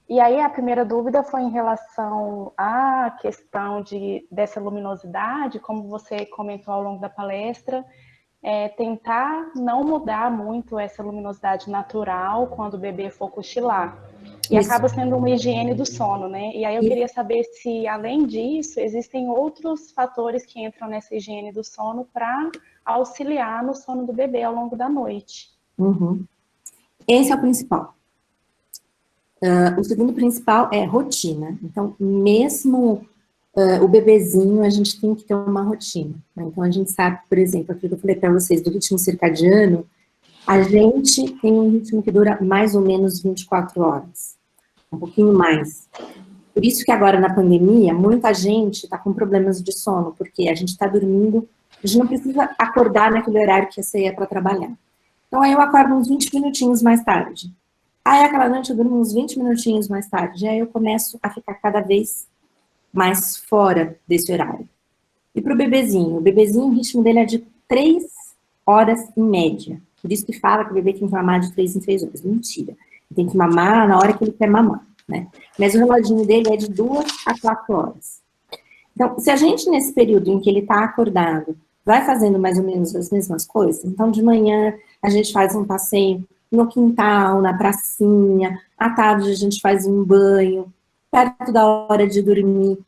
E aí a primeira dúvida foi em relação à questão dessa luminosidade, como você comentou ao longo da palestra, tentar não mudar muito essa luminosidade natural quando o bebê for cochilar. E Isso. acaba sendo uma higiene do sono, né? E aí eu queria saber se, além disso, existem outros fatores que entram nessa higiene do sono para auxiliar no sono do bebê ao longo da noite. Uhum. Esse é o principal. O segundo principal é rotina. Então, mesmo o bebezinho, a gente tem que ter uma rotina. Né? Então, a gente sabe, por exemplo, aquilo que eu falei para vocês, do ritmo circadiano, a gente tem um ritmo que dura mais ou menos 24 horas. Um pouquinho mais. Por isso que agora, na pandemia, muita gente está com problemas de sono, porque a gente está dormindo, a gente não precisa acordar naquele horário que você ia para trabalhar. Então, aí eu acordo uns 20 minutinhos mais tarde. Aí, aquela noite, eu durmo uns 20 minutinhos mais tarde. Aí, eu começo a ficar cada vez mais fora desse horário. E para o bebezinho, o ritmo dele é de 3 horas em média. Por isso que fala que o bebê tem que mamar de 3 em 3 horas. Mentira. Ele tem que mamar na hora que ele quer mamar, né? Mas o reloginho dele é de 2 a 4 horas. Então, se a gente, nesse período em que ele está acordado, vai fazendo mais ou menos as mesmas coisas, então de manhã a gente faz um passeio no quintal, na pracinha, à tarde a gente faz um banho, perto da hora de dormir.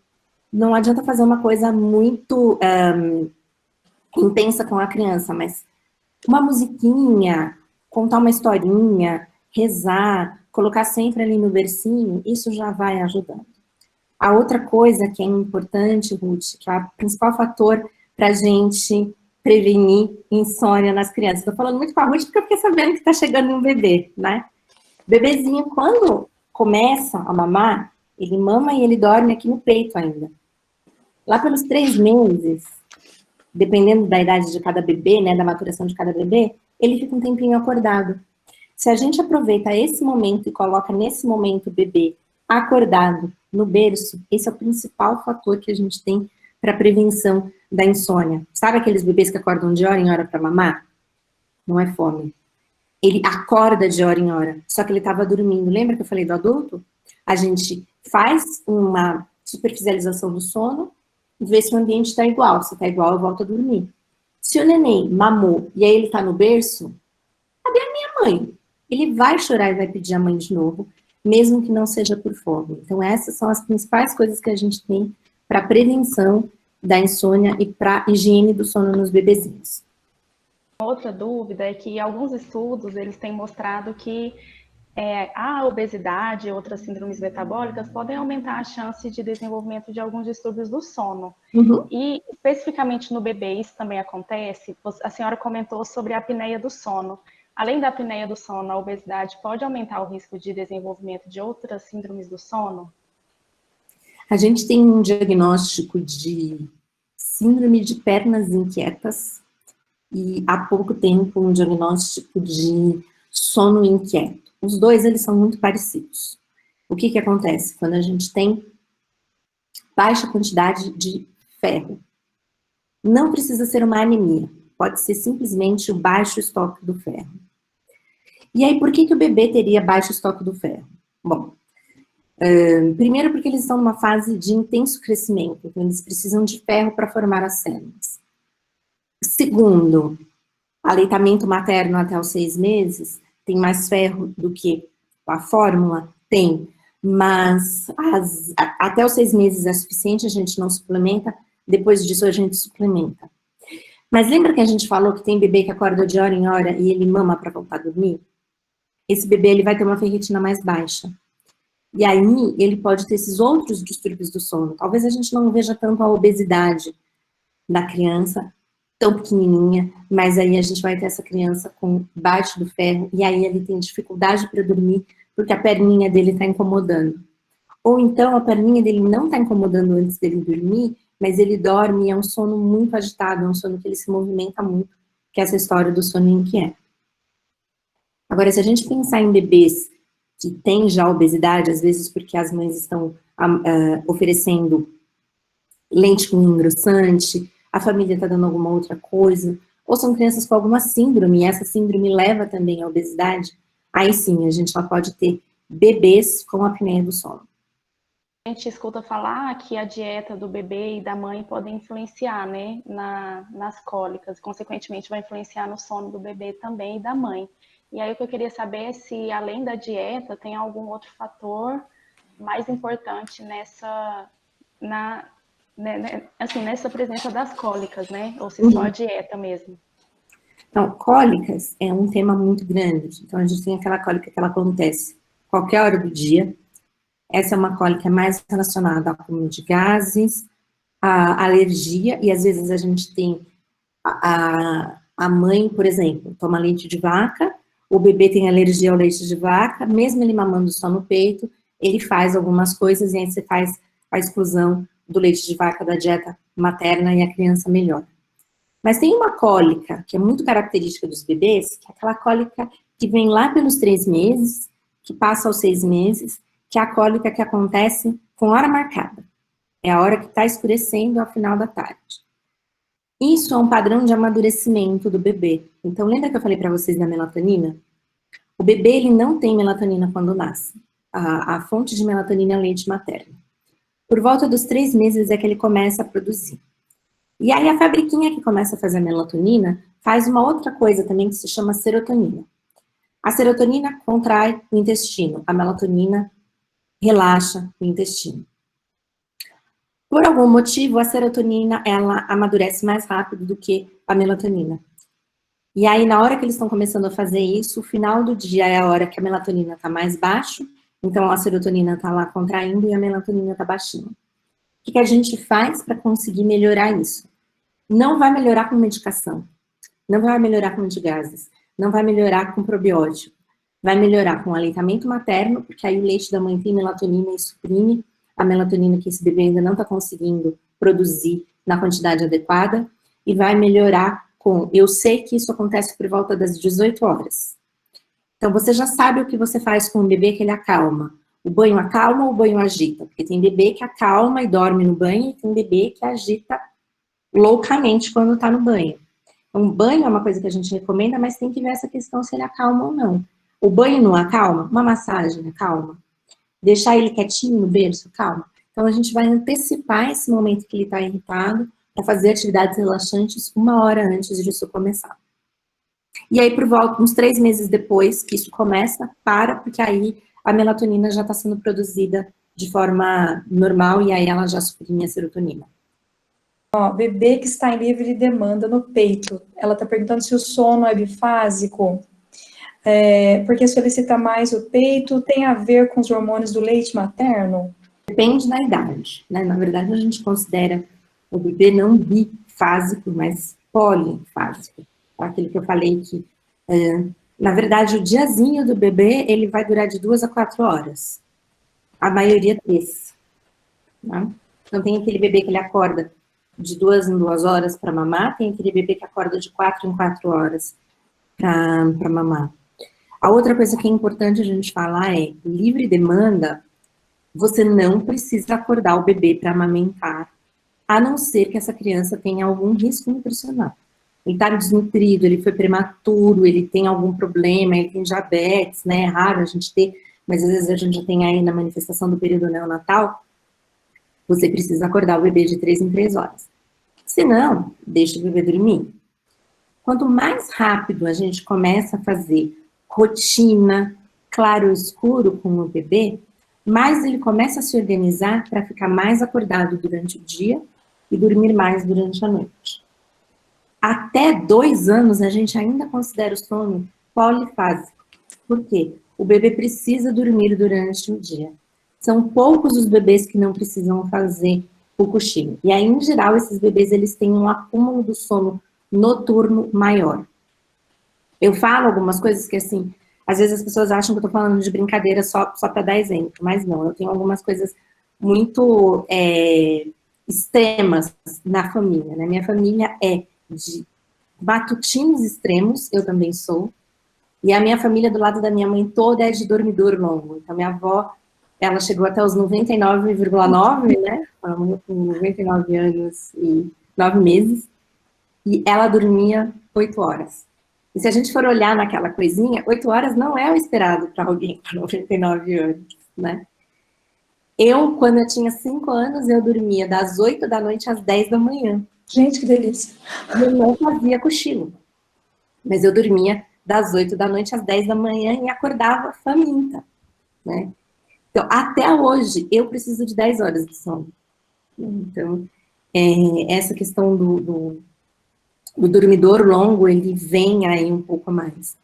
Não adianta fazer uma coisa muito intensa com a criança, mas uma musiquinha, contar uma historinha, rezar, colocar sempre ali no bercinho, isso já vai ajudando. A outra coisa que é importante, Ruth, que é o principal fator para a gente prevenir insônia nas crianças. Estou falando muito com a Ruth porque eu fiquei sabendo que está chegando um bebê, né? Bebezinho, quando começa a mamar, ele mama e ele dorme aqui no peito ainda. Lá pelos 3 meses, dependendo da idade de cada bebê, né, da maturação de cada bebê, ele fica um tempinho acordado. Se a gente aproveita esse momento e coloca nesse momento o bebê acordado no berço, esse é o principal fator que a gente tem para prevenção da insônia. Sabe aqueles bebês que acordam de hora em hora para mamar? Não é fome. Ele acorda de hora em hora, só que ele estava dormindo. Lembra que eu falei do adulto? A gente faz uma superficialização do sono e vê se o ambiente está igual. Se está igual, eu volto a dormir. Se o neném mamou e aí ele está no berço, cadê a minha mãe? Ele vai chorar e vai pedir a mãe de novo, mesmo que não seja por fome. Então, essas são as principais coisas que a gente tem para prevenção da insônia e para higiene do sono nos bebezinhos. Outra dúvida é que alguns estudos, eles têm mostrado que a obesidade e outras síndromes metabólicas podem aumentar a chance de desenvolvimento de alguns distúrbios do sono. Uhum. E, especificamente no bebê, isso também acontece. A senhora comentou sobre a apneia do sono. Além da apneia do sono, a obesidade pode aumentar o risco de desenvolvimento de outras síndromes do sono? A gente tem um diagnóstico de síndrome de pernas inquietas e, há pouco tempo, um diagnóstico de sono inquieto. Os dois, eles são muito parecidos. O que acontece? Quando a gente tem baixa quantidade de ferro, não precisa ser uma anemia, pode ser simplesmente o baixo estoque do ferro. E aí, por que o bebê teria baixo estoque do ferro? Bom, primeiro porque eles estão numa fase de intenso crescimento, então eles precisam de ferro para formar as células. Segundo, aleitamento materno até os 6 meses tem mais ferro do que a fórmula? Tem, mas até os 6 meses é suficiente, a gente não suplementa, depois disso a gente suplementa. Mas lembra que a gente falou que tem bebê que acorda de hora em hora e ele mama para voltar a dormir? Esse bebê ele vai ter uma ferritina mais baixa. E aí ele pode ter esses outros distúrbios do sono. Talvez a gente não veja tanto a obesidade da criança, tão pequenininha, mas aí a gente vai ter essa criança com baixo do ferro, e aí ele tem dificuldade para dormir, porque a perninha dele está incomodando. Ou então a perninha dele não está incomodando antes dele dormir, mas ele dorme e é um sono muito agitado, é um sono que ele se movimenta muito, que é essa história do sono inquieto. Agora, se a gente pensar em bebês que têm já obesidade, às vezes porque as mães estão oferecendo lente com engrossante, a família está dando alguma outra coisa, ou são crianças com alguma síndrome, e essa síndrome leva também à obesidade, aí sim, a gente já pode ter bebês com apneia do sono. A gente escuta falar que a dieta do bebê e da mãe podem influenciar, né, nas cólicas, consequentemente vai influenciar no sono do bebê também e da mãe. E aí o que eu queria saber é se, além da dieta, tem algum outro fator mais importante nessa presença das cólicas, né? Ou se só a dieta mesmo. Então, cólicas é um tema muito grande. Então, a gente tem aquela cólica que ela acontece qualquer hora do dia. Essa é uma cólica mais relacionada ao acúmulo de gases, a alergia, e às vezes a gente tem a mãe, por exemplo, toma leite de vaca, o bebê tem alergia ao leite de vaca, mesmo ele mamando só no peito, ele faz algumas coisas e aí você faz a exclusão do leite de vaca da dieta materna e a criança melhora. Mas tem uma cólica que é muito característica dos bebês, que é aquela cólica que vem lá pelos 3 meses, que passa aos 6 meses, que é a cólica que acontece com hora marcada. É a hora que está escurecendo ao final da tarde. Isso é um padrão de amadurecimento do bebê. Então, lembra que eu falei para vocês da melatonina? O bebê, ele não tem melatonina quando nasce. A fonte de melatonina é o leite materno. Por volta dos 3 meses é que ele começa a produzir. E aí a fabriquinha que começa a fazer a melatonina faz uma outra coisa também que se chama serotonina. A serotonina contrai o intestino, a melatonina relaxa o intestino. Por algum motivo, a serotonina, ela amadurece mais rápido do que a melatonina. E aí, na hora que eles estão começando a fazer isso, o final do dia é a hora que a melatonina está mais baixo, então a serotonina está lá contraindo e a melatonina está baixinha. O que a gente faz para conseguir melhorar isso? Não vai melhorar com medicação, não vai melhorar com antigases, não vai melhorar com probiótico, vai melhorar com aleitamento materno, porque aí o leite da mãe tem melatonina e suprime a melatonina que esse bebê ainda não está conseguindo produzir na quantidade adequada, e vai melhorar com, eu sei que isso acontece por volta das 18 horas. Então, você já sabe o que você faz com o bebê que ele acalma. O banho acalma ou o banho agita? Porque tem bebê que acalma e dorme no banho, e tem bebê que agita loucamente quando está no banho. Então, o banho é uma coisa que a gente recomenda, mas tem que ver essa questão se ele acalma ou não. O banho não acalma? Uma massagem acalma? Deixar ele quietinho no berço, calma. Então, a gente vai antecipar esse momento que ele está irritado para fazer atividades relaxantes 1 hora antes disso começar. E aí, por volta, uns 3 meses depois que isso começa, porque aí a melatonina já está sendo produzida de forma normal e aí ela já suprime a serotonina. Ó, bebê que está em livre demanda no peito. Ela está perguntando se o sono é bifásico. Porque solicita mais o peito, tem a ver com os hormônios do leite materno? Depende da idade, né? Na verdade, a gente considera o bebê não bifásico, mas polifásico. Aquele que eu falei que, na verdade, o diazinho do bebê, ele vai durar de 2 a 4 horas. A maioria 3. Né? Então, tem aquele bebê que ele acorda de 2 em 2 horas para mamar, tem aquele bebê que acorda de 4 em 4 horas para mamar. A outra coisa que é importante a gente falar é, livre demanda, você não precisa acordar o bebê para amamentar, a não ser que essa criança tenha algum risco nutricional. Ele está desnutrido, ele foi prematuro, ele tem algum problema, ele tem diabetes, né? É raro a gente ter, mas às vezes a gente já tem aí na manifestação do período neonatal, você precisa acordar o bebê de 3 em 3 horas. Se não, deixa o bebê dormir. Quanto mais rápido a gente começa a fazer rotina, claro ou escuro com o bebê, mais ele começa a se organizar para ficar mais acordado durante o dia e dormir mais durante a noite. Até 2 anos, a gente ainda considera o sono polifásico. Por quê? O bebê precisa dormir durante o dia. São poucos os bebês que não precisam fazer o cochilo. E aí, em geral, esses bebês, eles têm um acúmulo do sono noturno maior. Eu falo algumas coisas que, assim, às vezes as pessoas acham que eu tô falando de brincadeira só para dar exemplo, mas não, eu tenho algumas coisas muito extremas na família, né? Minha família é de matutinos extremos, eu também sou, e a minha família do lado da minha mãe toda é de dormidor longo. Então, minha avó, ela chegou até os 99,9, né? Ela morreu com 99 anos e 9 meses, e ela dormia 8 horas. E se a gente for olhar naquela coisinha, 8 horas não é o esperado para alguém com 99 anos, né? Eu, quando eu tinha 5 anos, eu dormia das 8 da noite às 10 da manhã. Gente, que delícia. Eu não fazia cochilo, mas eu dormia das 8 da noite às 10 da manhã e acordava faminta, né? Então, até hoje, eu preciso de 10 horas de sono. Então, essa questão do dormidor longo, ele vem aí um pouco a mais.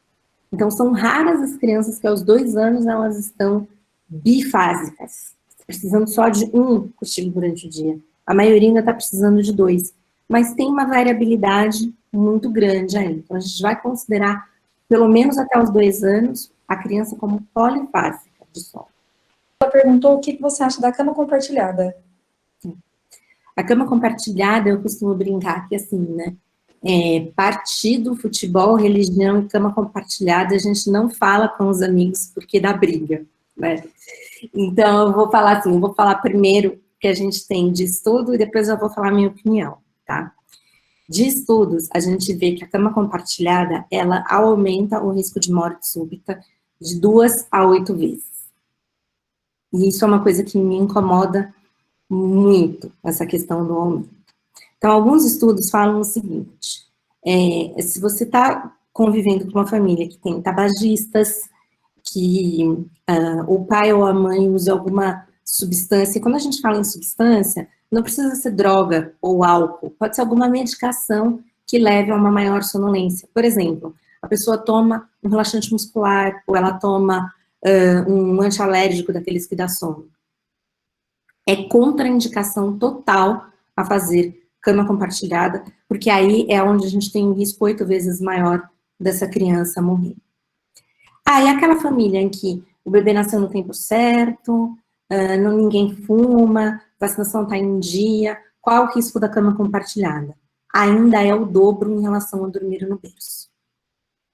Então, são raras as crianças que aos 2 anos, elas estão bifásicas, precisando só de um cochilo durante o dia. A maioria ainda está precisando de 2. Mas tem uma variabilidade muito grande aí. Então, a gente vai considerar, pelo menos até os 2 anos, a criança como polifásica de sono. Ela perguntou o que você acha da cama compartilhada. A cama compartilhada, eu costumo brincar que assim, né? Partido, futebol, religião e cama compartilhada, a gente não fala com os amigos porque dá briga, né? Então, eu vou falar assim, eu vou falar primeiro que a gente tem de estudo e depois eu vou falar a minha opinião, tá? De estudos, a gente vê que a cama compartilhada, ela aumenta o risco de morte súbita de 2 a 8 vezes. E isso é uma coisa que me incomoda muito, essa questão do aumento. Então, alguns estudos falam o seguinte, se você está convivendo com uma família que tem tabagistas, que o pai ou a mãe usa alguma substância, quando a gente fala em substância, não precisa ser droga ou álcool, pode ser alguma medicação que leve a uma maior sonolência. Por exemplo, a pessoa toma um relaxante muscular, ou ela toma um antialérgico daqueles que dá sono. É contraindicação total a fazer cama compartilhada, porque aí é onde a gente tem um risco 8 vezes maior dessa criança morrer. E aquela família em que o bebê nasceu no tempo certo, ninguém fuma, vacinação está em dia, qual o risco da cama compartilhada? Ainda é o dobro em relação a dormir no berço.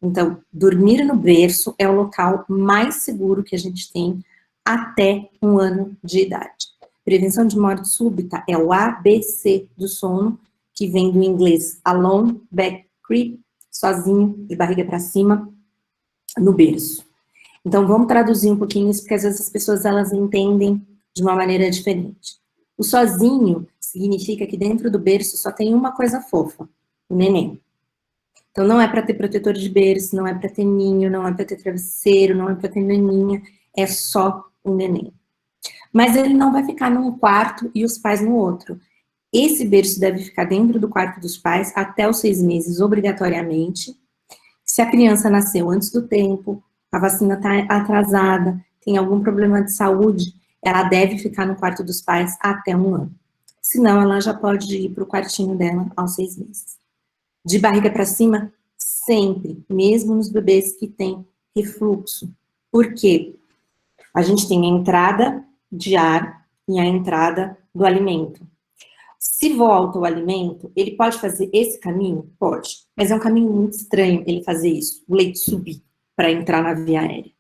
Então, dormir no berço é o local mais seguro que a gente tem até 1 ano de idade. Prevenção de morte súbita é o ABC do sono, que vem do inglês alone, back creep, sozinho, de barriga para cima, no berço. Então, vamos traduzir um pouquinho isso, porque às vezes as pessoas, elas entendem de uma maneira diferente. O sozinho significa que dentro do berço só tem uma coisa fofa, o neném. Então, não é para ter protetor de berço, não é para ter ninho, não é para ter travesseiro, não é para ter naninha, é só o neném. Mas ele não vai ficar num quarto e os pais no outro. Esse berço deve ficar dentro do quarto dos pais até os 6 meses, obrigatoriamente. Se a criança nasceu antes do tempo, a vacina está atrasada, tem algum problema de saúde, ela deve ficar no quarto dos pais até 1 ano. Senão, ela já pode ir para o quartinho dela aos 6 meses. De barriga para cima, sempre, mesmo nos bebês que têm refluxo. Por quê? A gente tem a entrada de ar e a entrada do alimento. Se volta o alimento, ele pode fazer esse caminho? Pode. Mas é um caminho muito estranho ele fazer isso, o leite subir para entrar na via aérea.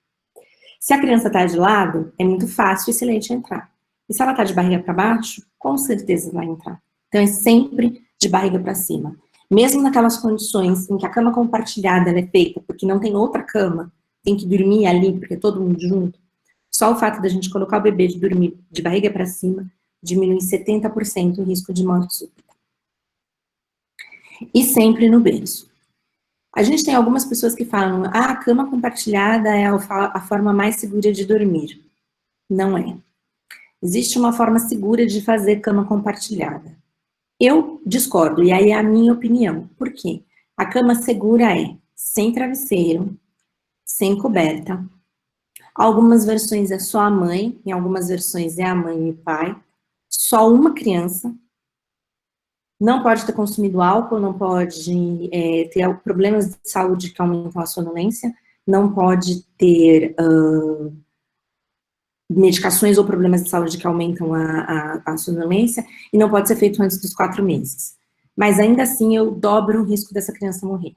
Se a criança está de lado, é muito fácil esse leite entrar. E se ela está de barriga para baixo, com certeza vai entrar. Então é sempre de barriga para cima. Mesmo naquelas condições em que a cama compartilhada ela é feita porque não tem outra cama, tem que dormir ali porque é todo mundo junto, só o fato da gente colocar o bebê de dormir de barriga para cima diminui 70% o risco de morte súbita. E sempre no berço. A gente tem algumas pessoas que falam, a cama compartilhada é a forma mais segura de dormir. Não é. Existe uma forma segura de fazer cama compartilhada. Eu discordo, e aí é a minha opinião. Por quê? A cama segura é sem travesseiro, sem coberta. Algumas versões é só a mãe, em algumas versões é a mãe e o pai. Só uma criança. Não pode ter consumido álcool, não pode ter problemas de saúde que aumentam a sonolência, não pode ter medicações ou problemas de saúde que aumentam a sonolência, e não pode ser feito antes dos 4 meses. Mas ainda assim, eu dobro o risco dessa criança morrer.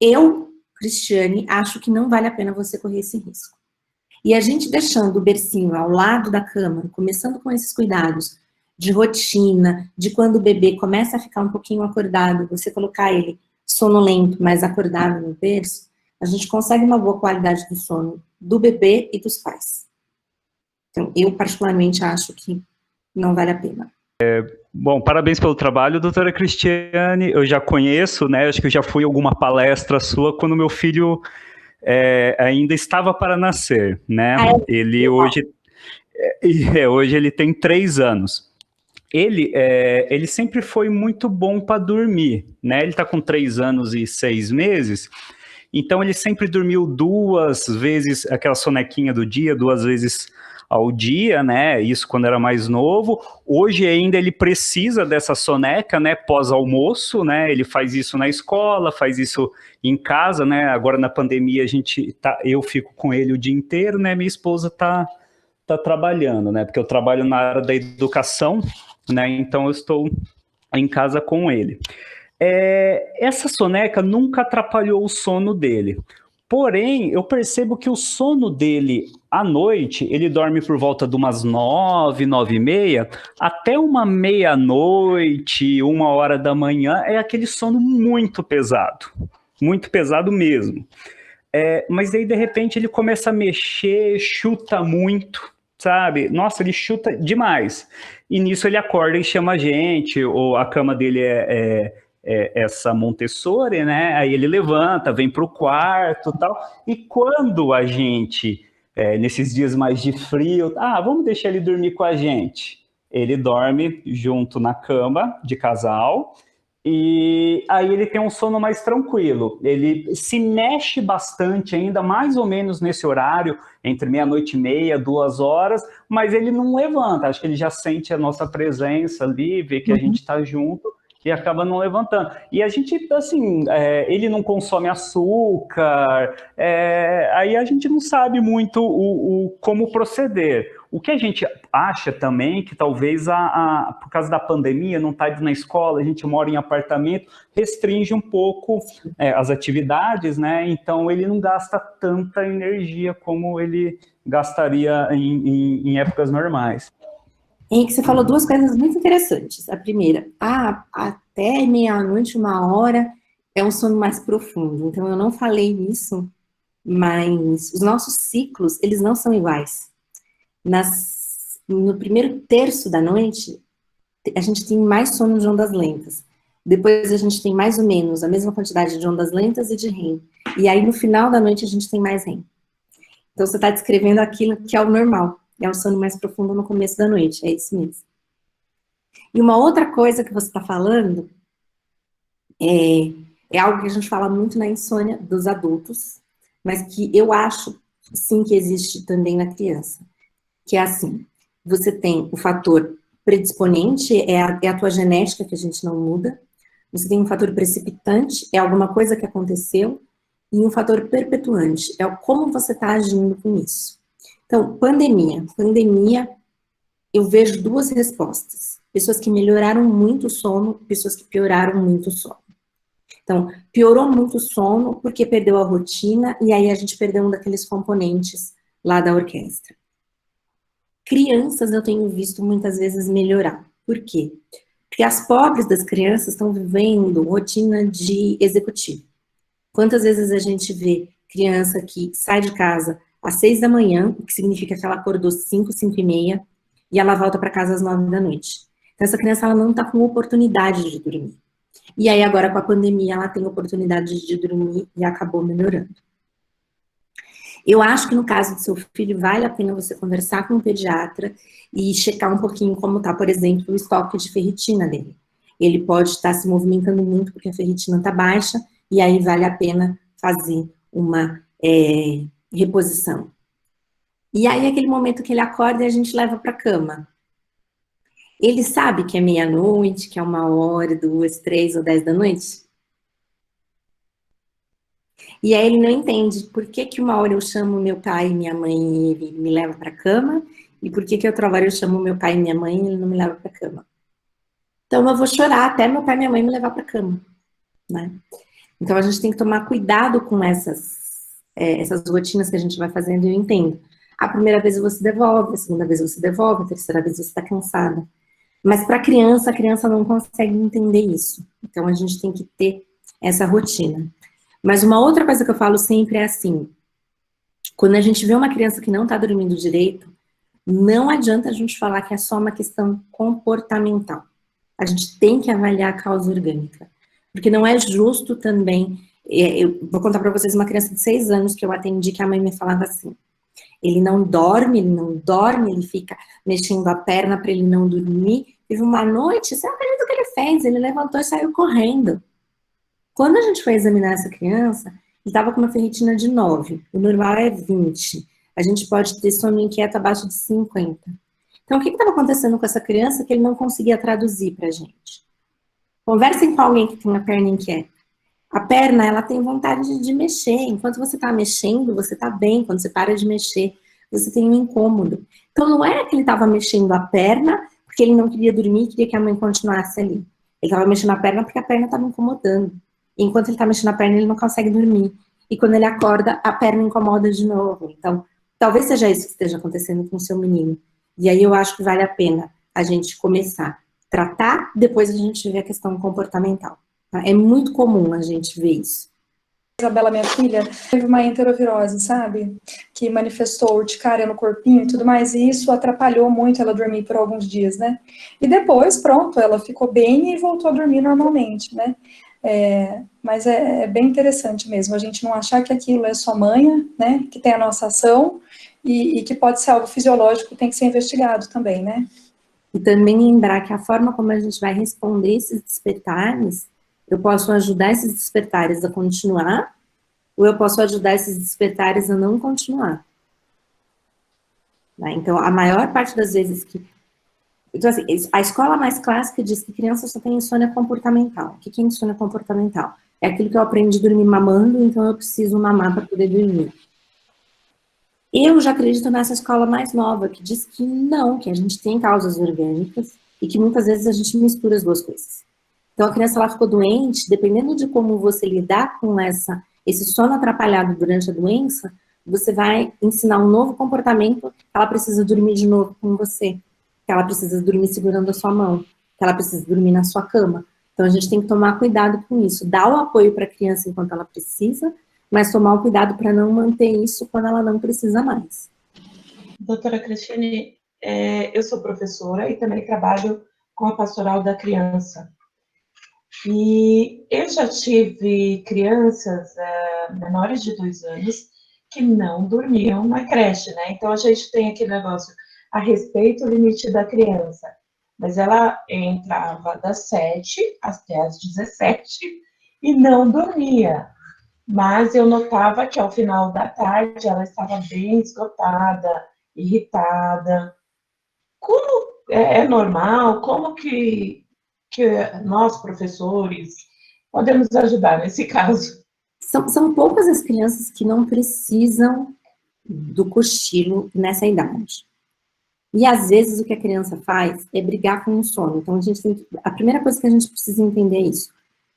Eu, Cristiane, acho que não vale a pena você correr esse risco. E a gente deixando o bercinho ao lado da cama, começando com esses cuidados de rotina, de quando o bebê começa a ficar um pouquinho acordado, você colocar ele sonolento, mas acordado no berço, a gente consegue uma boa qualidade do sono do bebê e dos pais. Então, eu particularmente acho que não vale a pena. Bom, parabéns pelo trabalho, doutora Cristiane. Eu já conheço, né? Acho que eu já fui a alguma palestra sua quando meu filho ainda estava para nascer, né? Ele hoje ele tem 3 anos. Ele sempre foi muito bom para dormir, né? Ele está com 3 anos e 6 meses, então ele sempre dormiu 2 vezes, aquela sonequinha do dia, 2 vezes ao dia, né? Isso quando era mais novo. Hoje ainda ele precisa dessa soneca, né? Pós-almoço, né? Ele faz isso na escola, faz isso em casa, né? Agora na pandemia eu fico com ele o dia inteiro, né? Minha esposa tá trabalhando, né? Porque eu trabalho na área da educação, né? Então eu estou em casa com ele. Essa soneca nunca atrapalhou o sono dele. Porém, eu percebo que o sono dele à noite, ele dorme por volta de umas 9, 9h30, até uma meia-noite, 1h da manhã, é aquele sono muito pesado mesmo. Mas aí, de repente, ele começa a mexer, chuta muito, sabe? Nossa, ele chuta demais. E nisso ele acorda e chama a gente, ou a cama dele essa Montessori, né? Aí ele levanta, vem para o quarto e tal. E quando a gente, nesses dias mais de frio, vamos deixar ele dormir com a gente. Ele dorme junto na cama de casal. E aí ele tem um sono mais tranquilo. Ele se mexe bastante ainda, mais ou menos nesse horário, entre 00h30, 2h, mas ele não levanta. Acho que ele já sente a nossa presença ali, vê que a gente está junto e acaba não levantando. E a gente, assim, ele não consome açúcar, aí a gente não sabe muito como proceder. O que a gente acha também que talvez por causa da pandemia, não está indo na escola, a gente mora em apartamento, restringe um pouco as atividades, né? Então ele não gasta tanta energia como ele gastaria em épocas normais. Henrique, você falou 2 coisas muito interessantes. A primeira, até meia-noite, 1h, é um sono mais profundo. Então, eu não falei isso, mas os nossos ciclos, eles não são iguais. No primeiro terço da noite, a gente tem mais sono de ondas lentas. Depois a gente tem mais ou menos a mesma quantidade de ondas lentas e de REM. E aí, no final da noite, a gente tem mais REM. Então, você está descrevendo aquilo que é o normal. É o sono mais profundo no começo da noite, é isso mesmo. E uma outra coisa que você está falando É algo que a gente fala muito na insônia dos adultos, mas que eu acho, sim, que existe também na criança. Que é assim, você tem o fator predisponente, é a tua genética que a gente não muda. Você tem um fator precipitante, é alguma coisa que aconteceu. E um fator perpetuante, é como você está agindo com isso. Então, pandemia, eu vejo duas respostas. Pessoas que melhoraram muito o sono, pessoas que pioraram muito o sono. Então, piorou muito o sono porque perdeu a rotina e aí a gente perdeu um daqueles componentes lá da orquestra. Crianças eu tenho visto muitas vezes melhorar. Por quê? Porque as pobres das crianças estão vivendo rotina de executivo. Quantas vezes a gente vê criança que sai de casa às 6 da manhã, o que significa que ela acordou 5, 5 e meia, e ela volta para casa às 9 da noite. Então, essa criança ela não está com oportunidade de dormir. E aí, agora com a pandemia, ela tem oportunidade de dormir e acabou melhorando. Eu acho que no caso do seu filho, vale a pena você conversar com um pediatra e checar um pouquinho como está, por exemplo, o estoque de ferritina dele. Ele pode estar se movimentando muito porque a ferritina está baixa, e aí vale a pena fazer uma reposição. E aí, aquele momento que ele acorda e a gente leva para a cama. Ele sabe que é meia-noite, que é 1h, 2, 3 ou 10 da noite? E aí ele não entende por que 1h eu chamo meu pai e minha mãe e ele me leva para a cama, e por que outra hora eu chamo meu pai e minha mãe e ele não me leva para a cama. Então eu vou chorar até meu pai e minha mãe me levar para a cama, né? Então a gente tem que tomar cuidado com essas rotinas que a gente vai fazendo, e eu entendo. A primeira vez você devolve, a segunda vez você devolve, a terceira vez você está cansada. Mas para a criança não consegue entender isso. Então a gente tem que ter essa rotina. Mas uma outra coisa que eu falo sempre é assim, quando a gente vê uma criança que não está dormindo direito, não adianta a gente falar que é só uma questão comportamental. A gente tem que avaliar a causa orgânica. Porque não é justo também, eu vou contar para vocês uma criança de 6 anos que eu atendi, que a mãe me falava assim, ele não dorme, ele fica mexendo a perna para ele não dormir. Teve uma noite, você não acredita o que ele fez? Ele levantou e saiu correndo. Quando a gente foi examinar essa criança, ele estava com uma ferritina de 9, o normal é 20. A gente pode ter sono inquieto abaixo de 50. Então, o que estava acontecendo com essa criança que ele não conseguia traduzir para a gente? Conversem com alguém que tem a perna inquieta. A perna, ela tem vontade de mexer. Enquanto você está mexendo, você está bem. Quando você para de mexer, você tem um incômodo. Então, não era que ele estava mexendo a perna porque ele não queria dormir e queria que a mãe continuasse ali. Ele estava mexendo a perna porque a perna estava incomodando. E enquanto ele está mexendo a perna, ele não consegue dormir. E quando ele acorda, a perna incomoda de novo. Então, talvez seja isso que esteja acontecendo com o seu menino. E aí eu acho que vale a pena a gente começar a tratar, depois a gente vê a questão comportamental. Tá? É muito comum a gente ver isso. Isabela, minha filha, teve uma enterovirose, sabe? Que manifestou urticária no corpinho e tudo mais, e isso atrapalhou muito ela dormir por alguns dias, né? E depois, pronto, ela ficou bem e voltou a dormir normalmente, né? Mas é bem interessante mesmo, a gente não achar que aquilo é só manha, né? Que tem a nossa ação e que pode ser algo fisiológico que tem que ser investigado também, né? E também lembrar que a forma como a gente vai responder esses despertares, eu posso ajudar esses despertares a continuar, ou eu posso ajudar esses despertares a não continuar. Né? Então, a maior parte das vezes que... Então, assim, a escola mais clássica diz que criança só tem insônia comportamental. O que é insônia comportamental? É aquilo que eu aprendi a dormir mamando, então eu preciso mamar para poder dormir. Eu já acredito nessa escola mais nova, que diz que não, que a gente tem causas orgânicas e que muitas vezes a gente mistura as duas coisas. Então, a criança ela ficou doente, dependendo de como você lidar com esse sono atrapalhado durante a doença, você vai ensinar um novo comportamento, que ela precisa dormir de novo com você, que ela precisa dormir segurando a sua mão, que ela precisa dormir na sua cama. Então, a gente tem que tomar cuidado com isso, dar o apoio para a criança enquanto ela precisa, mas tomar o cuidado para não manter isso quando ela não precisa mais. Doutora Cristiane, eu sou professora e também trabalho com a pastoral da criança. E eu já tive crianças menores de 2 anos que não dormiam na creche, né? Então, a gente tem aquele negócio a respeito do limite da criança. Mas ela entrava das 7 até as 17 e não dormia. Mas eu notava que ao final da tarde ela estava bem esgotada, irritada. Como é normal? Como que nós, professores, podemos ajudar nesse caso? São poucas as crianças que não precisam do cochilo nessa idade. E às vezes o que a criança faz é brigar com o sono. Então a primeira coisa que a gente precisa entender é isso.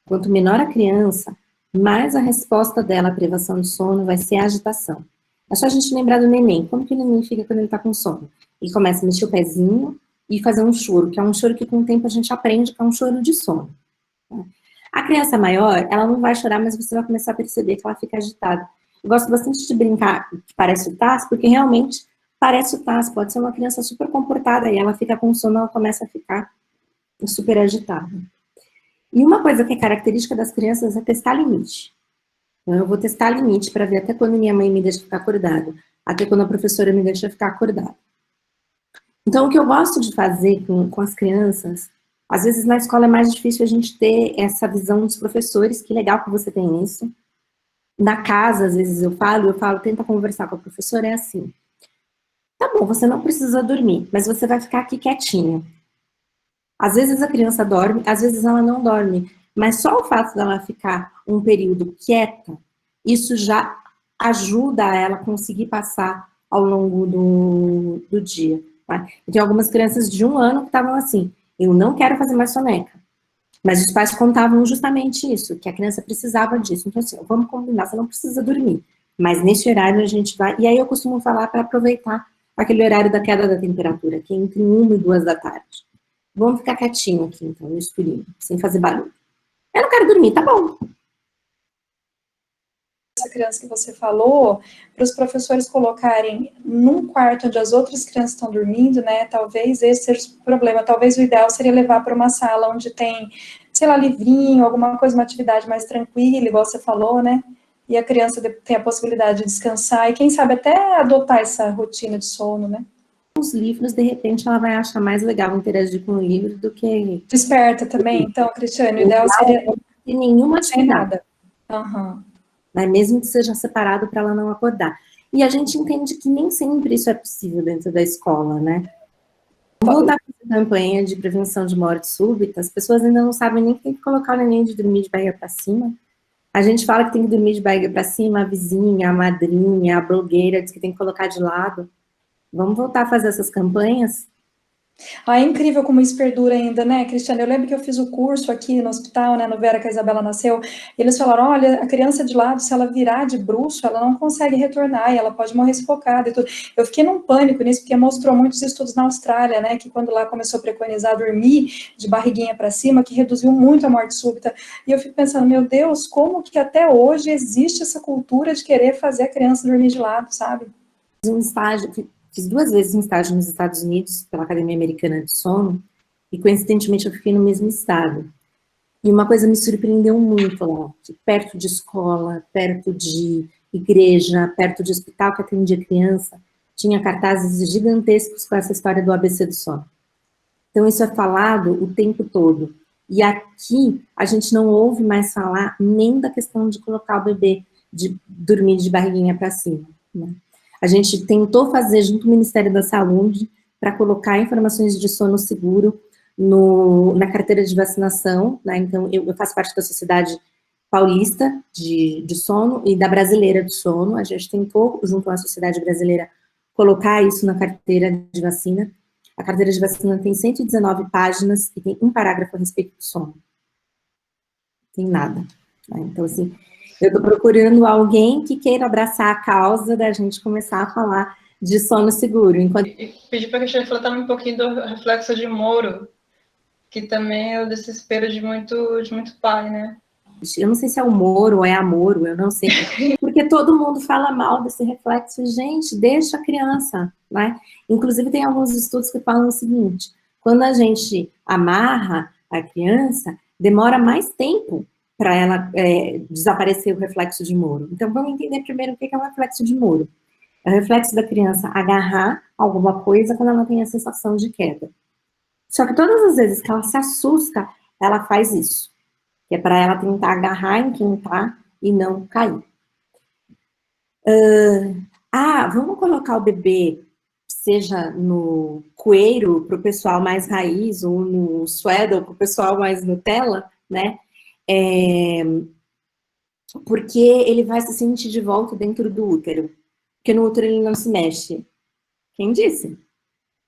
Quanto menor a criança, mais a resposta dela à privação de sono vai ser a agitação. É só a gente lembrar do neném. Como que o neném fica quando ele está com sono? Ele começa a mexer o pezinho e fazer um choro, que é um choro que com o tempo a gente aprende que é um choro de sono. A criança maior, ela não vai chorar, mas você vai começar a perceber que ela fica agitada. Eu gosto bastante de brincar que parece o Taz, porque realmente parece o Taz. Pode ser uma criança super comportada e ela fica com sono, ela começa a ficar super agitada. E uma coisa que é característica das crianças é testar limite. Então, eu vou testar limite para ver até quando minha mãe me deixa ficar acordada, até quando a professora me deixa ficar acordada. Então, o que eu gosto de fazer com as crianças, às vezes na escola é mais difícil a gente ter essa visão dos professores, que legal que você tem isso. Na casa, às vezes eu falo, tenta conversar com a professora, é assim. Tá bom, você não precisa dormir, mas você vai ficar aqui quietinho. Às vezes a criança dorme, às vezes ela não dorme, mas só o fato dela ficar um período quieta, isso já ajuda ela a conseguir passar ao longo do dia. Tá? Tem algumas crianças de 1 ano que estavam assim, eu não quero fazer mais soneca. Mas os pais contavam justamente isso, que a criança precisava disso. Então assim, vamos combinar, você não precisa dormir, mas nesse horário a gente vai... E aí eu costumo falar para aproveitar aquele horário da queda da temperatura, que é entre 1 e 2 da tarde. Vamos ficar quietinho aqui, então, no escurinho, sem fazer barulho. Eu não quero dormir, tá bom. Essa criança que você falou, para os professores colocarem num quarto onde as outras crianças estão dormindo, né, talvez esse seja o problema. Talvez o ideal seria levar para uma sala onde tem, sei lá, livrinho, alguma coisa, uma atividade mais tranquila, igual você falou, né, e a criança tem a possibilidade de descansar e quem sabe até adotar essa rotina de sono, né. Os livros, de repente, ela vai achar mais legal interagir com o livro do que... Desperta também, então, Cristiane, o ideal seria... Sem nenhuma sem atividade. nada. Uhum. Né? Mesmo que seja separado para ela não acordar. E a gente entende que nem sempre isso é possível dentro da escola, né? Vamos voltar com essa campanha de prevenção de morte súbita, as pessoas ainda não sabem nem que tem que colocar o neném de dormir de barriga para cima. A gente fala que tem que dormir de barriga para cima, a vizinha, a madrinha, a blogueira diz que tem que colocar de lado. Vamos voltar a fazer essas campanhas? Ah, é incrível como isso perdura ainda, né, Cristiane? Eu lembro que eu fiz o curso aqui no hospital, né, no Vera, que a Isabela nasceu, e eles falaram, olha, a criança de lado, se ela virar de bruço, ela não consegue retornar, e ela pode morrer sufocada e tudo. Eu fiquei num pânico nisso, porque mostrou muitos estudos na Austrália, né, que quando lá começou a preconizar dormir de barriguinha para cima, que reduziu muito a morte súbita, e eu fico pensando, meu Deus, como que até hoje existe essa cultura de querer fazer a criança dormir de lado, sabe? Um estágio... Fiz 2 vezes um estágio nos Estados Unidos, pela Academia Americana de Sono, e coincidentemente eu fiquei no mesmo estado. E uma coisa me surpreendeu muito lá, que perto de escola, perto de igreja, perto de hospital que atendia criança, tinha cartazes gigantescos com essa história do ABC do sono. Então isso é falado o tempo todo. E aqui a gente não ouve mais falar nem da questão de colocar o bebê, de dormir de barriguinha para cima, né? A gente tentou fazer junto com o Ministério da Saúde para colocar informações de sono seguro na carteira de vacinação, né? Então, eu faço parte da Sociedade Paulista de Sono e da Brasileira de Sono. A gente tentou, junto com a Sociedade Brasileira, colocar isso na carteira de vacina. A carteira de vacina tem 119 páginas e tem um parágrafo a respeito do sono. Não tem nada, né? Então, assim... Eu estou procurando alguém que queira abraçar a causa da gente começar a falar de sono seguro. E pedir para a Cristiane falar também um pouquinho do reflexo de Moro, que também é o desespero de muito pai, né? Eu não sei se é humor ou é amor, eu não sei. Porque todo mundo fala mal desse reflexo. Gente, deixa a criança, né? Inclusive tem alguns estudos que falam o seguinte, quando a gente amarra a criança, demora mais tempo para ela desaparecer o reflexo de Moro. Então, vamos entender primeiro o que é o reflexo de Moro. É o reflexo da criança agarrar alguma coisa quando ela tem a sensação de queda. Só que todas as vezes que ela se assusta, ela faz isso. que é para ela tentar agarrar em quem tá e não cair. Vamos colocar o bebê, seja no coeiro, para o pessoal mais raiz, ou no swaddle, para o pessoal mais Nutella, né? Porque ele vai se sentir de volta dentro do útero. Porque no útero ele não se mexe. Quem disse?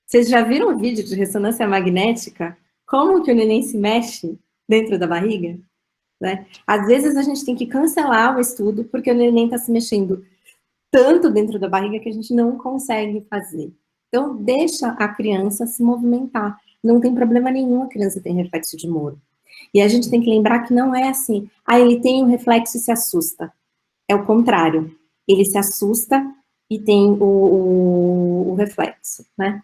Vocês já viram o vídeo de ressonância magnética? Como que o neném se mexe dentro da barriga? Né? Às vezes a gente tem que cancelar o estudo porque o neném está se mexendo tanto dentro da barriga que a gente não consegue fazer. Então, deixa a criança se movimentar. Não tem problema nenhum a criança ter reflexo de Moro. E a gente tem que lembrar que não é assim, ele tem um reflexo e se assusta. É o contrário. Ele se assusta e tem o reflexo, né?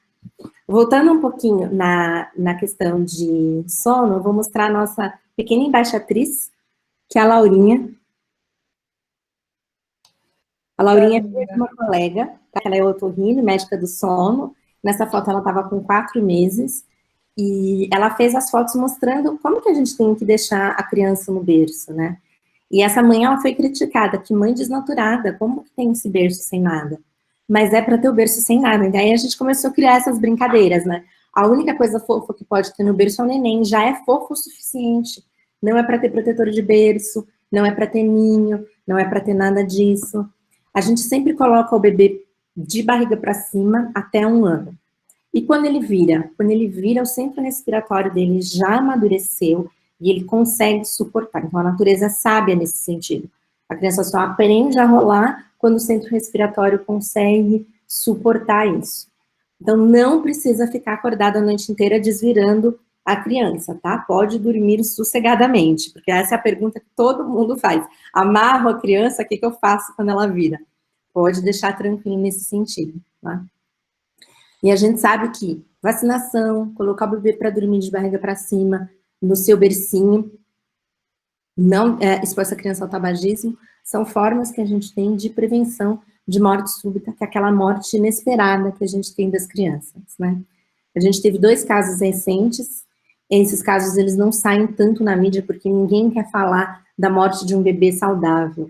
Voltando um pouquinho na questão de sono, eu vou mostrar a nossa pequena embaixatriz, que é a Laurinha. A Laurinha é uma colega, tá? Ela é otorrino, médica do sono. Nessa foto ela estava com 4 meses. E ela fez as fotos mostrando como que a gente tem que deixar a criança no berço, né? E essa mãe, ela foi criticada, que mãe desnaturada, como que tem esse berço sem nada? Mas é para ter o berço sem nada. E aí a gente começou a criar essas brincadeiras, né? A única coisa fofa que pode ter no berço é o neném, já é fofo o suficiente. Não é para ter protetor de berço, não é para ter ninho, não é para ter nada disso. A gente sempre coloca o bebê de barriga para cima até 1 ano. E quando ele vira, o centro respiratório dele já amadureceu e ele consegue suportar. Então, a natureza é sábia nesse sentido. A criança só aprende a rolar quando o centro respiratório consegue suportar isso. Então, não precisa ficar acordado a noite inteira desvirando a criança, tá? Pode dormir sossegadamente, porque essa é a pergunta que todo mundo faz. Amarro a criança, o que eu faço quando ela vira? Pode deixar tranquilo nesse sentido, tá? E a gente sabe que vacinação, colocar o bebê para dormir de barriga para cima, no seu bercinho, não expor essa criança ao tabagismo, são formas que a gente tem de prevenção de morte súbita, que é aquela morte inesperada que a gente tem das crianças, né? A gente teve 2 casos recentes, esses casos eles não saem tanto na mídia, porque ninguém quer falar da morte de um bebê saudável,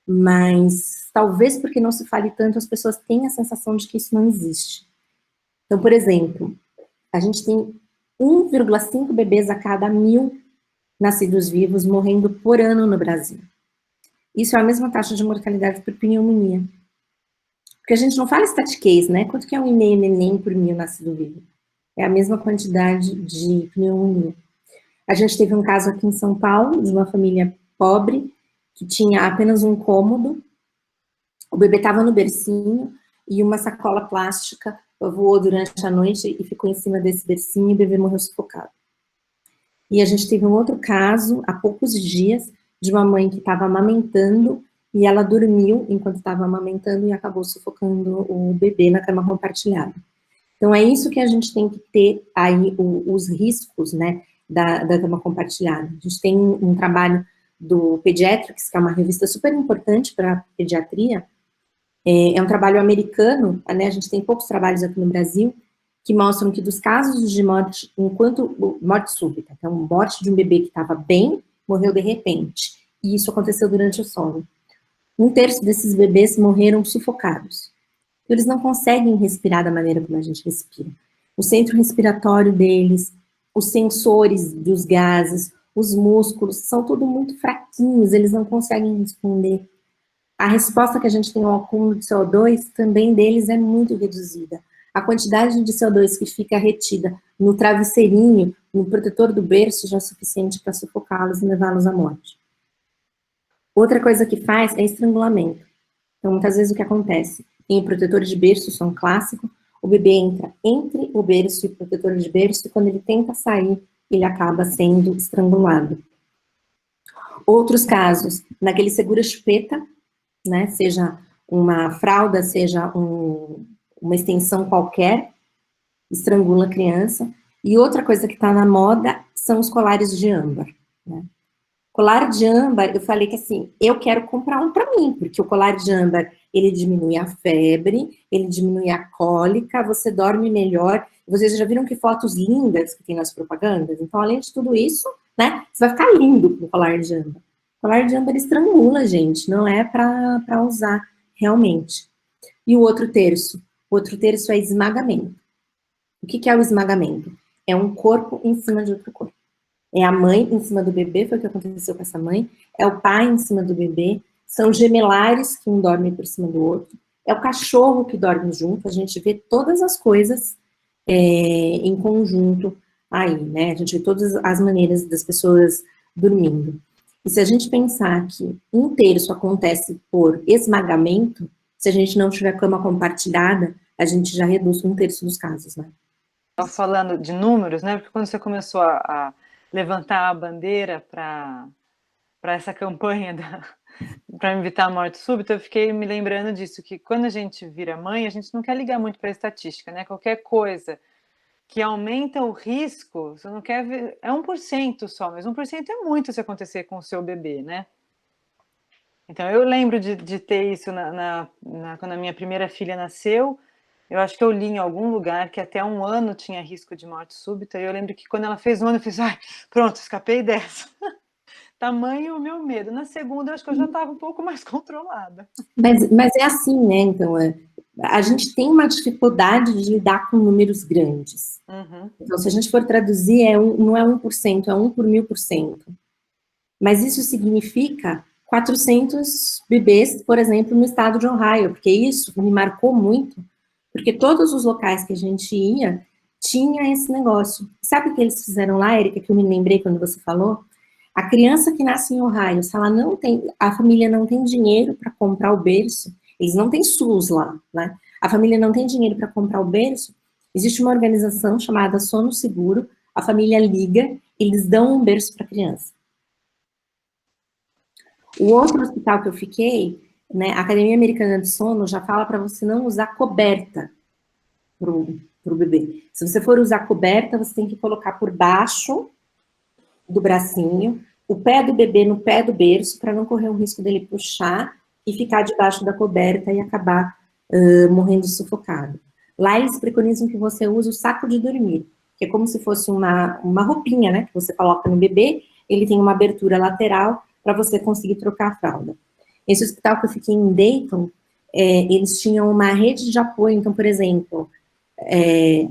mas talvez porque não se fale tanto, as pessoas têm a sensação de que isso não existe. Então, por exemplo, a gente tem 1,5 bebês a cada 1.000 nascidos vivos morrendo por ano no Brasil. Isso é a mesma taxa de mortalidade por pneumonia. Porque a gente não fala statistiquês, né? Quanto que é 1,5 neném por 1.000 nascido vivo? É a mesma quantidade de pneumonia. A gente teve um caso aqui em São Paulo, de uma família pobre, que tinha apenas um cômodo, o bebê estava no bercinho, e uma sacola plástica voou durante a noite e ficou em cima desse bercinho e o bebê morreu sufocado. E a gente teve um outro caso, há poucos dias, de uma mãe que estava amamentando e ela dormiu enquanto estava amamentando e acabou sufocando o bebê na cama compartilhada. Então, é isso que a gente tem que ter aí, os riscos, né, da cama compartilhada. A gente tem um trabalho do Pediatrics, que é uma revista super importante para pediatria. É um trabalho americano, né, a gente tem poucos trabalhos aqui no Brasil, que mostram que dos casos de morte, morte súbita, então morte de um bebê que estava bem, morreu de repente, e isso aconteceu durante o sono. 1/3 desses bebês morreram sufocados. Eles não conseguem respirar da maneira como a gente respira. O centro respiratório deles, os sensores dos gases, os músculos, são tudo muito fraquinhos, eles não conseguem responder. A resposta que a gente tem ao acúmulo de CO2 também deles é muito reduzida. A quantidade de CO2 que fica retida no travesseirinho, no protetor do berço, já é suficiente para sufocá-los e levá-los à morte. Outra coisa que faz é estrangulamento. Então, muitas vezes o que acontece? Em protetor de berço, isso é um clássico, o bebê entra entre o berço e o protetor de berço, e quando ele tenta sair, ele acaba sendo estrangulado. Outros casos, naquele segura-chupeta, né, seja uma fralda, seja uma extensão qualquer, estrangula a criança. E outra coisa que está na moda são os colares de âmbar, né? Colar de âmbar, eu falei que assim, eu quero comprar um para mim, porque o colar de âmbar, ele diminui a febre, ele diminui a cólica, você dorme melhor. Vocês já viram que fotos lindas que tem nas propagandas? Então, além de tudo isso, né? Você vai ficar lindo com o colar de âmbar. O colar de âmbar ele estrangula, gente, não é para usar realmente. E o outro terço? O outro terço é esmagamento. O que é o esmagamento? É um corpo em cima de outro corpo. É a mãe em cima do bebê, foi o que aconteceu com essa mãe. É o pai em cima do bebê. São gemelares que um dorme por cima do outro. É o cachorro que dorme junto. A gente vê todas as coisas em conjunto aí, né? A gente vê todas as maneiras das pessoas dormindo. E se a gente pensar que um terço acontece por esmagamento, se a gente não tiver cama compartilhada, a gente já reduz um terço dos casos, né? Falando de números, né? Porque quando você começou a levantar a bandeira para essa campanha para evitar a morte súbita, eu fiquei me lembrando disso, que quando a gente vira mãe, a gente não quer ligar muito para a estatística, né? Qualquer coisa que aumenta o risco, você não quer ver, é 1% só, mas 1% é muito se acontecer com o seu bebê, né? Então, eu lembro de ter isso quando a minha primeira filha nasceu. Eu acho que eu li em algum lugar que até 1 ano tinha risco de morte súbita, e eu lembro que quando ela fez 1 ano, eu fiz, ai, pronto, escapei dessa. Tamanho o meu medo. Na segunda, eu acho que eu já estava um pouco mais controlada. Mas é assim, né? Então, a gente tem uma dificuldade de lidar com números grandes. Uhum. Então, se a gente for traduzir, não é 1%, é 1 por 1000%. Mas isso significa 400 bebês, por exemplo, no estado de Ohio, porque isso me marcou muito, porque todos os locais que a gente ia, tinha esse negócio. Sabe o que eles fizeram lá, Erika, que eu me lembrei quando você falou? A criança que nasce em Ohio, se ela não tem, a família não tem dinheiro para comprar o berço, eles não têm SUS lá, né? A família não tem dinheiro para comprar o berço, existe uma organização chamada Sono Seguro, a família liga, eles dão um berço para a criança. O outro hospital que eu fiquei, né, a Academia Americana de Sono já fala para você não usar coberta pro bebê. Se você for usar coberta, você tem que colocar por baixo do bracinho, o pé do bebê no pé do berço, para não correr o risco dele puxar e ficar debaixo da coberta e acabar morrendo sufocado. Lá eles preconizam que você use o saco de dormir, que é como se fosse uma roupinha, né, que você coloca no bebê, ele tem uma abertura lateral para você conseguir trocar a fralda. Esse hospital que eu fiquei em Dayton, eles tinham uma rede de apoio, então, por exemplo,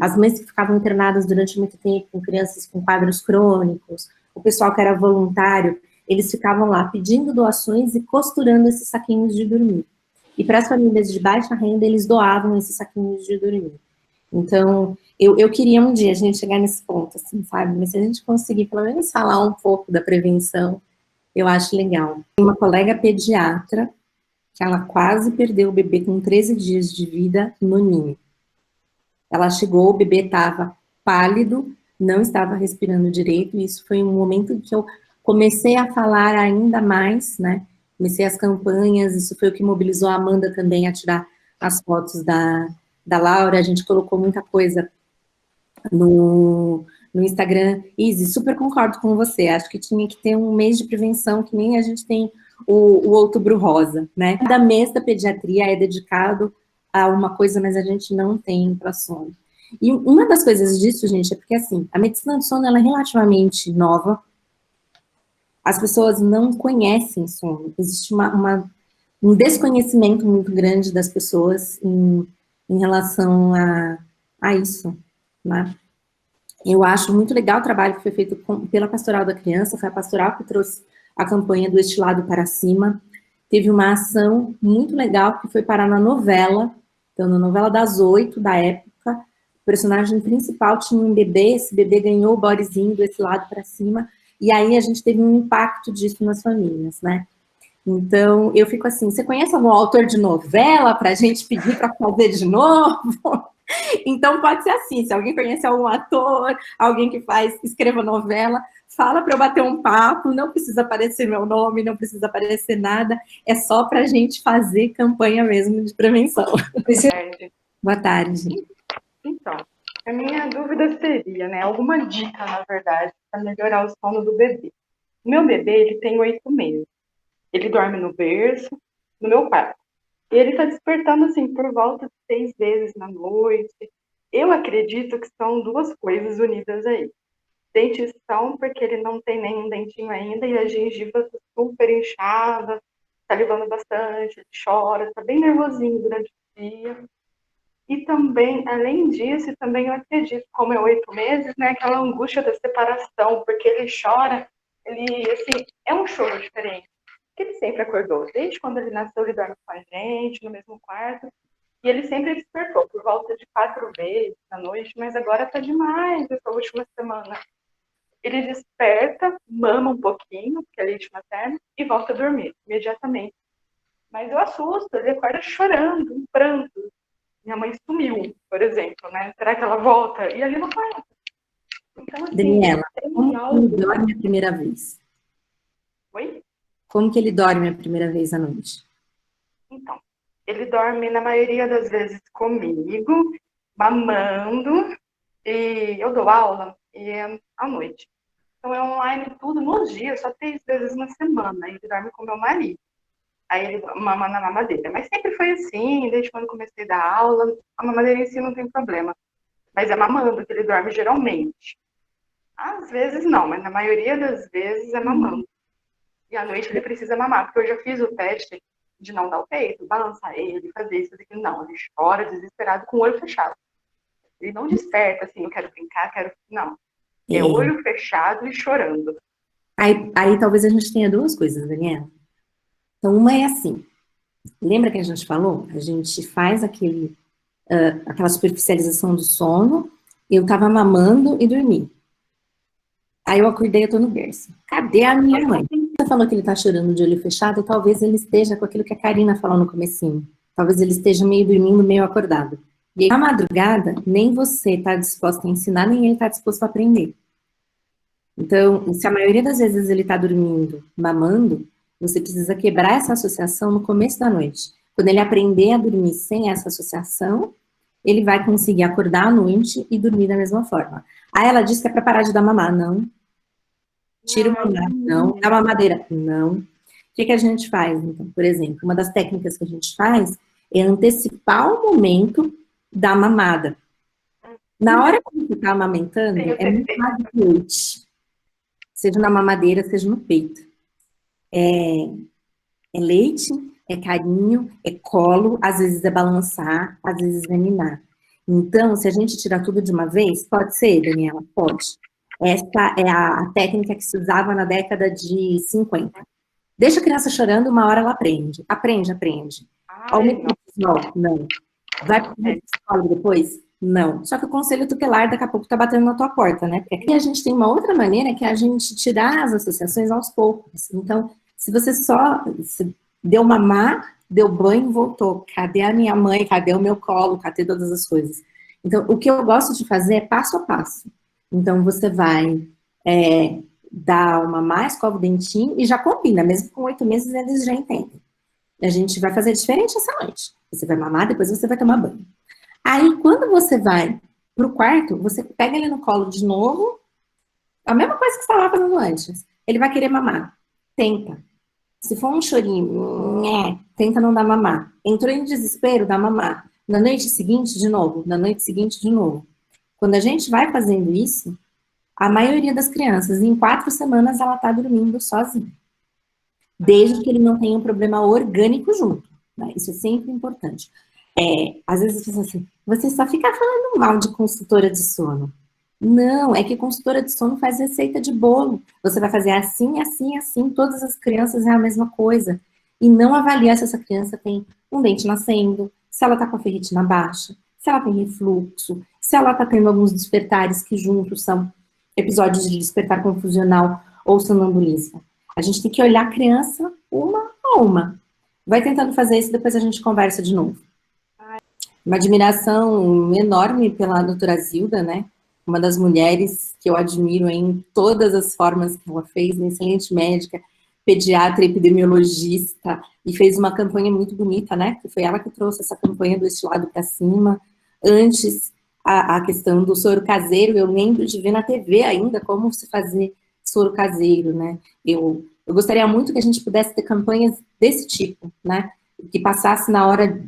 as mães que ficavam internadas durante muito tempo com crianças com quadros crônicos, o pessoal que era voluntário, eles ficavam lá pedindo doações e costurando esses saquinhos de dormir. E para as famílias de baixa renda, eles doavam esses saquinhos de dormir. Então, eu queria um dia a gente chegar nesse ponto, assim, sabe? Mas se a gente conseguir pelo menos falar um pouco da prevenção, eu acho legal. Tem uma colega pediatra que ela quase perdeu o bebê com 13 dias de vida no ninho. Ela chegou, o bebê estava pálido, não estava respirando direito, e isso foi um momento que eu comecei a falar ainda mais, né? Comecei as campanhas, isso foi o que mobilizou a Amanda também a tirar as fotos da Laura, a gente colocou muita coisa no Instagram. Izzy, super concordo com você, acho que tinha que ter um mês de prevenção, que nem a gente tem o Outubro Rosa, né? Cada mês da pediatria é dedicado a uma coisa, mas a gente não tem para sono. E uma das coisas disso, gente, é porque, assim, a medicina do sono, ela é relativamente nova, as pessoas não conhecem sono, existe um desconhecimento muito grande das pessoas em relação a isso, né? Eu acho muito legal o trabalho que foi feito pela Pastoral da Criança, foi a Pastoral que trouxe a campanha do Este Lado para Cima. Teve uma ação muito legal que foi parar na novela, então na novela das 8 da época, o personagem principal tinha um bebê, esse bebê ganhou o bodyzinho do Esse Lado para Cima, e aí a gente teve um impacto disso nas famílias, né? Então, eu fico assim, você conhece algum autor de novela para a gente pedir para fazer de novo? Então, pode ser assim, se alguém conhece algum ator, alguém que escreva novela, fala para eu bater um papo, não precisa aparecer meu nome, não precisa aparecer nada, é só para a gente fazer campanha mesmo de prevenção. Boa tarde. Então, a minha dúvida seria, né, alguma dica, na verdade, para melhorar o sono do bebê. O meu bebê, ele tem 8 meses. Ele dorme no berço, no meu quarto. E ele está despertando, assim, por volta de 6 vezes na noite. Eu acredito que são duas coisas unidas aí. dentição, porque ele não tem nenhum dentinho ainda, e a gengiva tá super inchada, salivando bastante, ele chora, tá bem nervosinho durante o dia. E também, além disso, também eu acredito, como é 8 meses, né, aquela angústia da separação, porque ele chora, ele, assim, é um choro diferente, porque ele sempre acordou, desde quando ele nasceu, ele dorme com a gente, no mesmo quarto, e ele sempre despertou, por volta de 4 vezes à noite, mas agora tá demais, essa última semana. Ele desperta, mama um pouquinho, porque é leite materno, e volta a dormir, imediatamente. Mas eu assusto, ele acorda chorando, em pranto. Minha mãe sumiu, por exemplo, né? Será que ela volta? E ali no quarto. Então, assim, Daniela, tem como que ele algo... dorme a primeira vez? Oi? Como que ele dorme a primeira vez à noite? Então, ele dorme na maioria das vezes comigo, mamando, e eu dou aula e é à noite. Então é online tudo nos dias, só 3 vezes na semana. Ele dorme com meu marido. Aí ele mama na mamadeira. Mas sempre foi assim, desde quando comecei a dar aula. A mamadeira em si não tem problema. Mas é mamando que ele dorme geralmente. Às vezes não, mas na maioria das vezes é mamando. E à noite ele precisa mamar, porque eu já fiz o teste de não dar o peito, balançar ele, fazer isso, fazer aquilo. Não, ele chora desesperado com o olho fechado. Ele não desperta assim, eu quero brincar, quero... Não. É olho fechado e chorando. Aí talvez a gente tenha duas coisas, Daniela. Então, uma é assim, lembra que a gente falou? A gente faz aquela superficialização do sono, eu tava mamando e dormi. Aí eu acordei, eu tô no berço. Cadê a minha mãe? Você falou que ele tá chorando de olho fechado, talvez ele esteja com aquilo que a Karina falou no comecinho. Talvez ele esteja meio dormindo, meio acordado. E aí, na madrugada, nem você tá disposta a ensinar, nem ele tá disposto a aprender. Então, se a maioria das vezes ele tá dormindo, mamando, você precisa quebrar essa associação no começo da noite. Quando ele aprender a dormir sem essa associação, ele vai conseguir acordar à noite e dormir da mesma forma. Aí ela diz que é para parar de dar mamar. Não. Tira o mamar. Não. Dá mamadeira. Não. O que a gente faz, então? Por exemplo, uma das técnicas que a gente faz é antecipar o momento da mamada. Na hora que você está amamentando, é muito mais leite. Seja na mamadeira, seja no peito. É leite, é carinho, é colo, às vezes é balançar, às vezes é minar. Então, se a gente tirar tudo de uma vez, pode ser, Daniela? Pode. Essa é a técnica que se usava na década de 50. Deixa a criança chorando, uma hora ela aprende. Aprende. Aumenta o visual? Não. Vai para o psicólogo depois? Não. Só que o conselho tutelar daqui a pouco está batendo na tua porta, né? Porque aqui a gente tem uma outra maneira que é a gente tirar as associações aos poucos. Então, se você só deu mamar, deu banho, voltou. Cadê a minha mãe? Cadê o meu colo? Cadê todas as coisas? Então, o que eu gosto de fazer é passo a passo. Então, você vai dar uma mais, escova o dentinho e já combina. Mesmo com 8 meses, eles já entendem. A gente vai fazer diferente essa noite. Você vai mamar, depois você vai tomar banho. Aí, quando você vai pro quarto, você pega ele no colo de novo, a mesma coisa que você estava fazendo antes. Ele vai querer mamar. Tenta. Se for um chorinho, tenta não dar mamar. Entrou em desespero, dá mamar. Na noite seguinte, de novo. Na noite seguinte, de novo. Quando a gente vai fazendo isso, a maioria das crianças, em 4 semanas, ela tá dormindo sozinha. Desde que ele não tenha um problema orgânico junto. Né? Isso é sempre importante. Às vezes você assim, você só fica falando mal de consultora de sono. Não, é que consultora de sono faz receita de bolo. Você vai fazer assim, assim, assim, todas as crianças é a mesma coisa. E não avaliar se essa criança tem um dente nascendo, se ela tá com a ferritina baixa, se ela tem refluxo, se ela tá tendo alguns despertares que juntos são episódios de despertar confusional ou sonambulismo. A gente tem que olhar a criança uma a uma. Vai tentando fazer isso, depois a gente conversa de novo. Uma admiração enorme pela doutora Zilda, né? Uma das mulheres que eu admiro em todas as formas que ela fez, uma excelente médica, pediatra, epidemiologista, e fez uma campanha muito bonita, né? Que foi ela que trouxe essa campanha do Este Lado para Cima. Antes, a questão do soro caseiro, eu lembro de ver na TV ainda como se fazer soro caseiro, né? Eu gostaria muito que a gente pudesse ter campanhas desse tipo, né? Que passasse na hora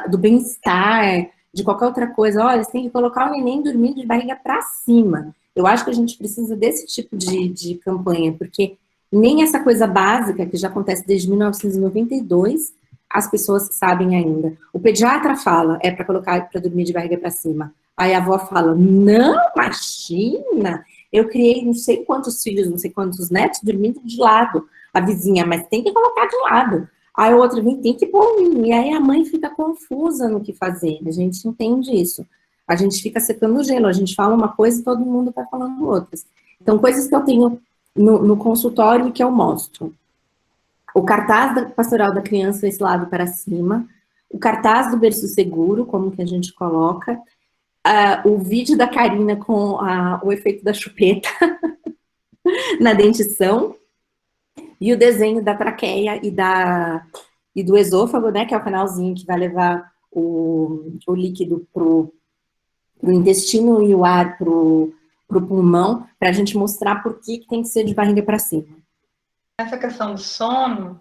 do bem-estar, de qualquer outra coisa. Olha, você tem que colocar o neném dormindo de barriga para cima. Eu acho que a gente precisa desse tipo de campanha, porque nem essa coisa básica, que já acontece desde 1992, as pessoas sabem ainda. O pediatra fala, é para colocar para dormir de barriga para cima. Aí a avó fala, não, imagina, eu criei não sei quantos filhos, não sei quantos netos, dormindo de lado. A vizinha, mas tem que colocar de lado. Aí a outra vem, tem que pôr. E aí a mãe fica confusa no que fazer. A gente entende isso. A gente fica secando o gelo. A gente fala uma coisa e todo mundo tá falando outras. Então, coisas que eu tenho no consultório e que eu mostro. O cartaz da pastoral da criança, esse lado para cima. O cartaz do berço seguro, como que a gente coloca. O vídeo da Karina com o efeito da chupeta na dentição. E o desenho da traqueia e do esôfago, né, que é o canalzinho que vai levar o líquido pro intestino e o ar pro pulmão, para a gente mostrar por que tem que ser de barriga para cima. Essa questão do sono,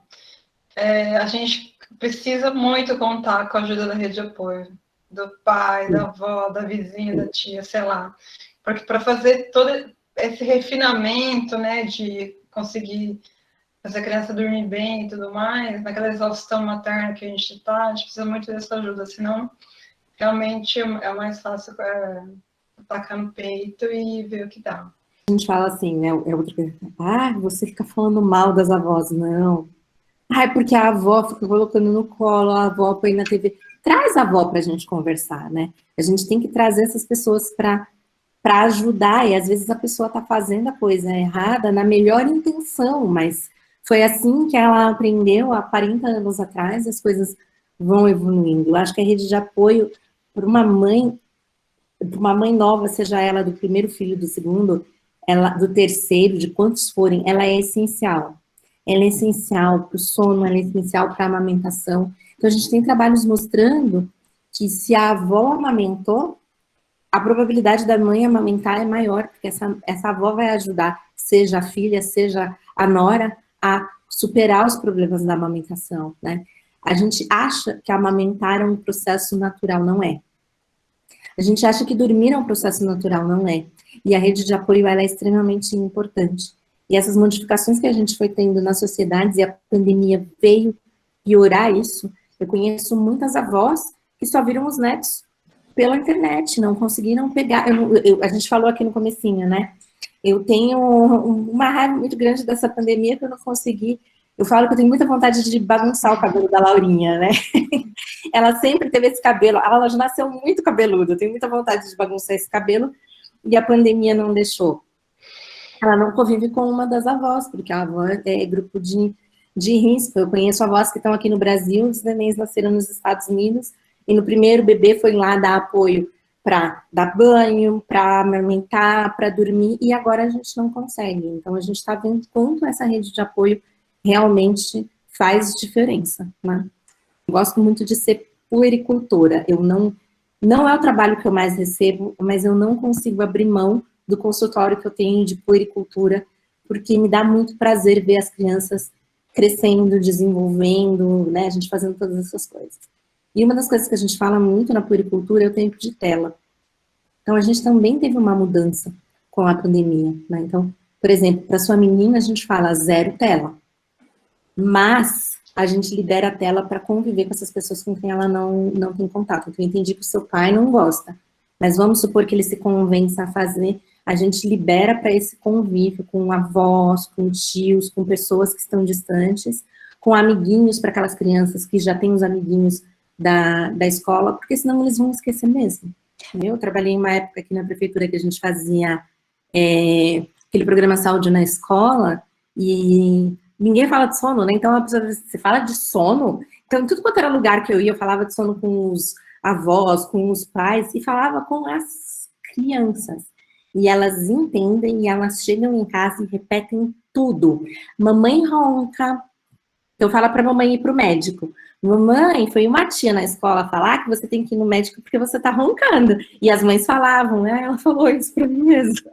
a gente precisa muito contar com a ajuda da rede de apoio, do pai, da avó, da vizinha, da tia, sei lá. Porque para fazer todo esse refinamento, né, de conseguir fazer a criança dormir bem e tudo mais, naquela exaustão materna que a gente precisa muito dessa ajuda, senão realmente é mais fácil atacar no peito e ver o que dá. A gente fala assim, né, outra coisa, você fica falando mal das avós, não. Porque a avó fica colocando no colo, a avó põe na TV. Traz a avó pra gente conversar, né? A gente tem que trazer essas pessoas para ajudar, e às vezes a pessoa tá fazendo a coisa errada na melhor intenção, mas foi assim que ela aprendeu há 40 anos atrás, as coisas vão evoluindo. Eu acho que a rede de apoio para uma mãe nova, seja ela do primeiro filho, do segundo, do terceiro, de quantos forem, ela é essencial. Ela é essencial para o sono, ela é essencial para a amamentação. Então, a gente tem trabalhos mostrando que se a avó amamentou, a probabilidade da mãe amamentar é maior, porque essa avó vai ajudar, seja a filha, seja a nora, a superar os problemas da amamentação, né? A gente acha que amamentar é um processo natural, não é. A gente acha que dormir é um processo natural, não é. E a rede de apoio, ela é extremamente importante. E essas modificações que a gente foi tendo nas sociedades, e a pandemia veio piorar isso, eu conheço muitas avós que só viram os netos pela internet, não conseguiram pegar. A gente falou aqui no comecinho, né? Eu tenho uma raiva muito grande dessa pandemia que eu não consegui. Eu falo que eu tenho muita vontade de bagunçar o cabelo da Laurinha, né? Ela sempre teve esse cabelo, ela já nasceu muito cabeluda, eu tenho muita vontade de bagunçar esse cabelo, e a pandemia não deixou. Ela não convive com uma das avós, porque a avó é grupo de risco. Eu conheço avós que estão aqui no Brasil, os nenéns nasceram nos Estados Unidos, e no primeiro bebê foi lá dar apoio para dar banho, para amamentar, para dormir, e agora a gente não consegue. Então, a gente está vendo quanto essa rede de apoio realmente faz diferença, né? Eu gosto muito de ser puericultora. Não é o trabalho que eu mais recebo, mas eu não consigo abrir mão do consultório que eu tenho de puericultura, porque me dá muito prazer ver as crianças crescendo, desenvolvendo, né, a gente fazendo todas essas coisas. E uma das coisas que a gente fala muito na puericultura é o tempo de tela. Então, a gente também teve uma mudança com a pandemia, né? Então, por exemplo, para sua menina, a gente fala 0 tela. Mas a gente libera a tela para conviver com essas pessoas com quem ela não tem contato. Então, eu entendi que o seu pai não gosta, mas vamos supor que ele se convença a fazer, a gente libera para esse convívio com avós, com tios, com pessoas que estão distantes, com amiguinhos para aquelas crianças que já têm os amiguinhos da escola, porque senão eles vão esquecer mesmo. Eu trabalhei em uma época aqui na prefeitura que a gente fazia aquele programa Saúde na Escola, e ninguém fala de sono, né? Então, você fala de sono, então, tudo quanto era lugar que eu ia, eu falava de sono com os avós, com os pais, e falava com as crianças. E elas entendem, e elas chegam em casa e repetem tudo. Mamãe ronca, então fala para a mamãe ir para o médico. Mamãe, foi uma tia na escola falar que você tem que ir no médico porque você tá roncando. E as mães falavam, ela falou isso para mim mesmo.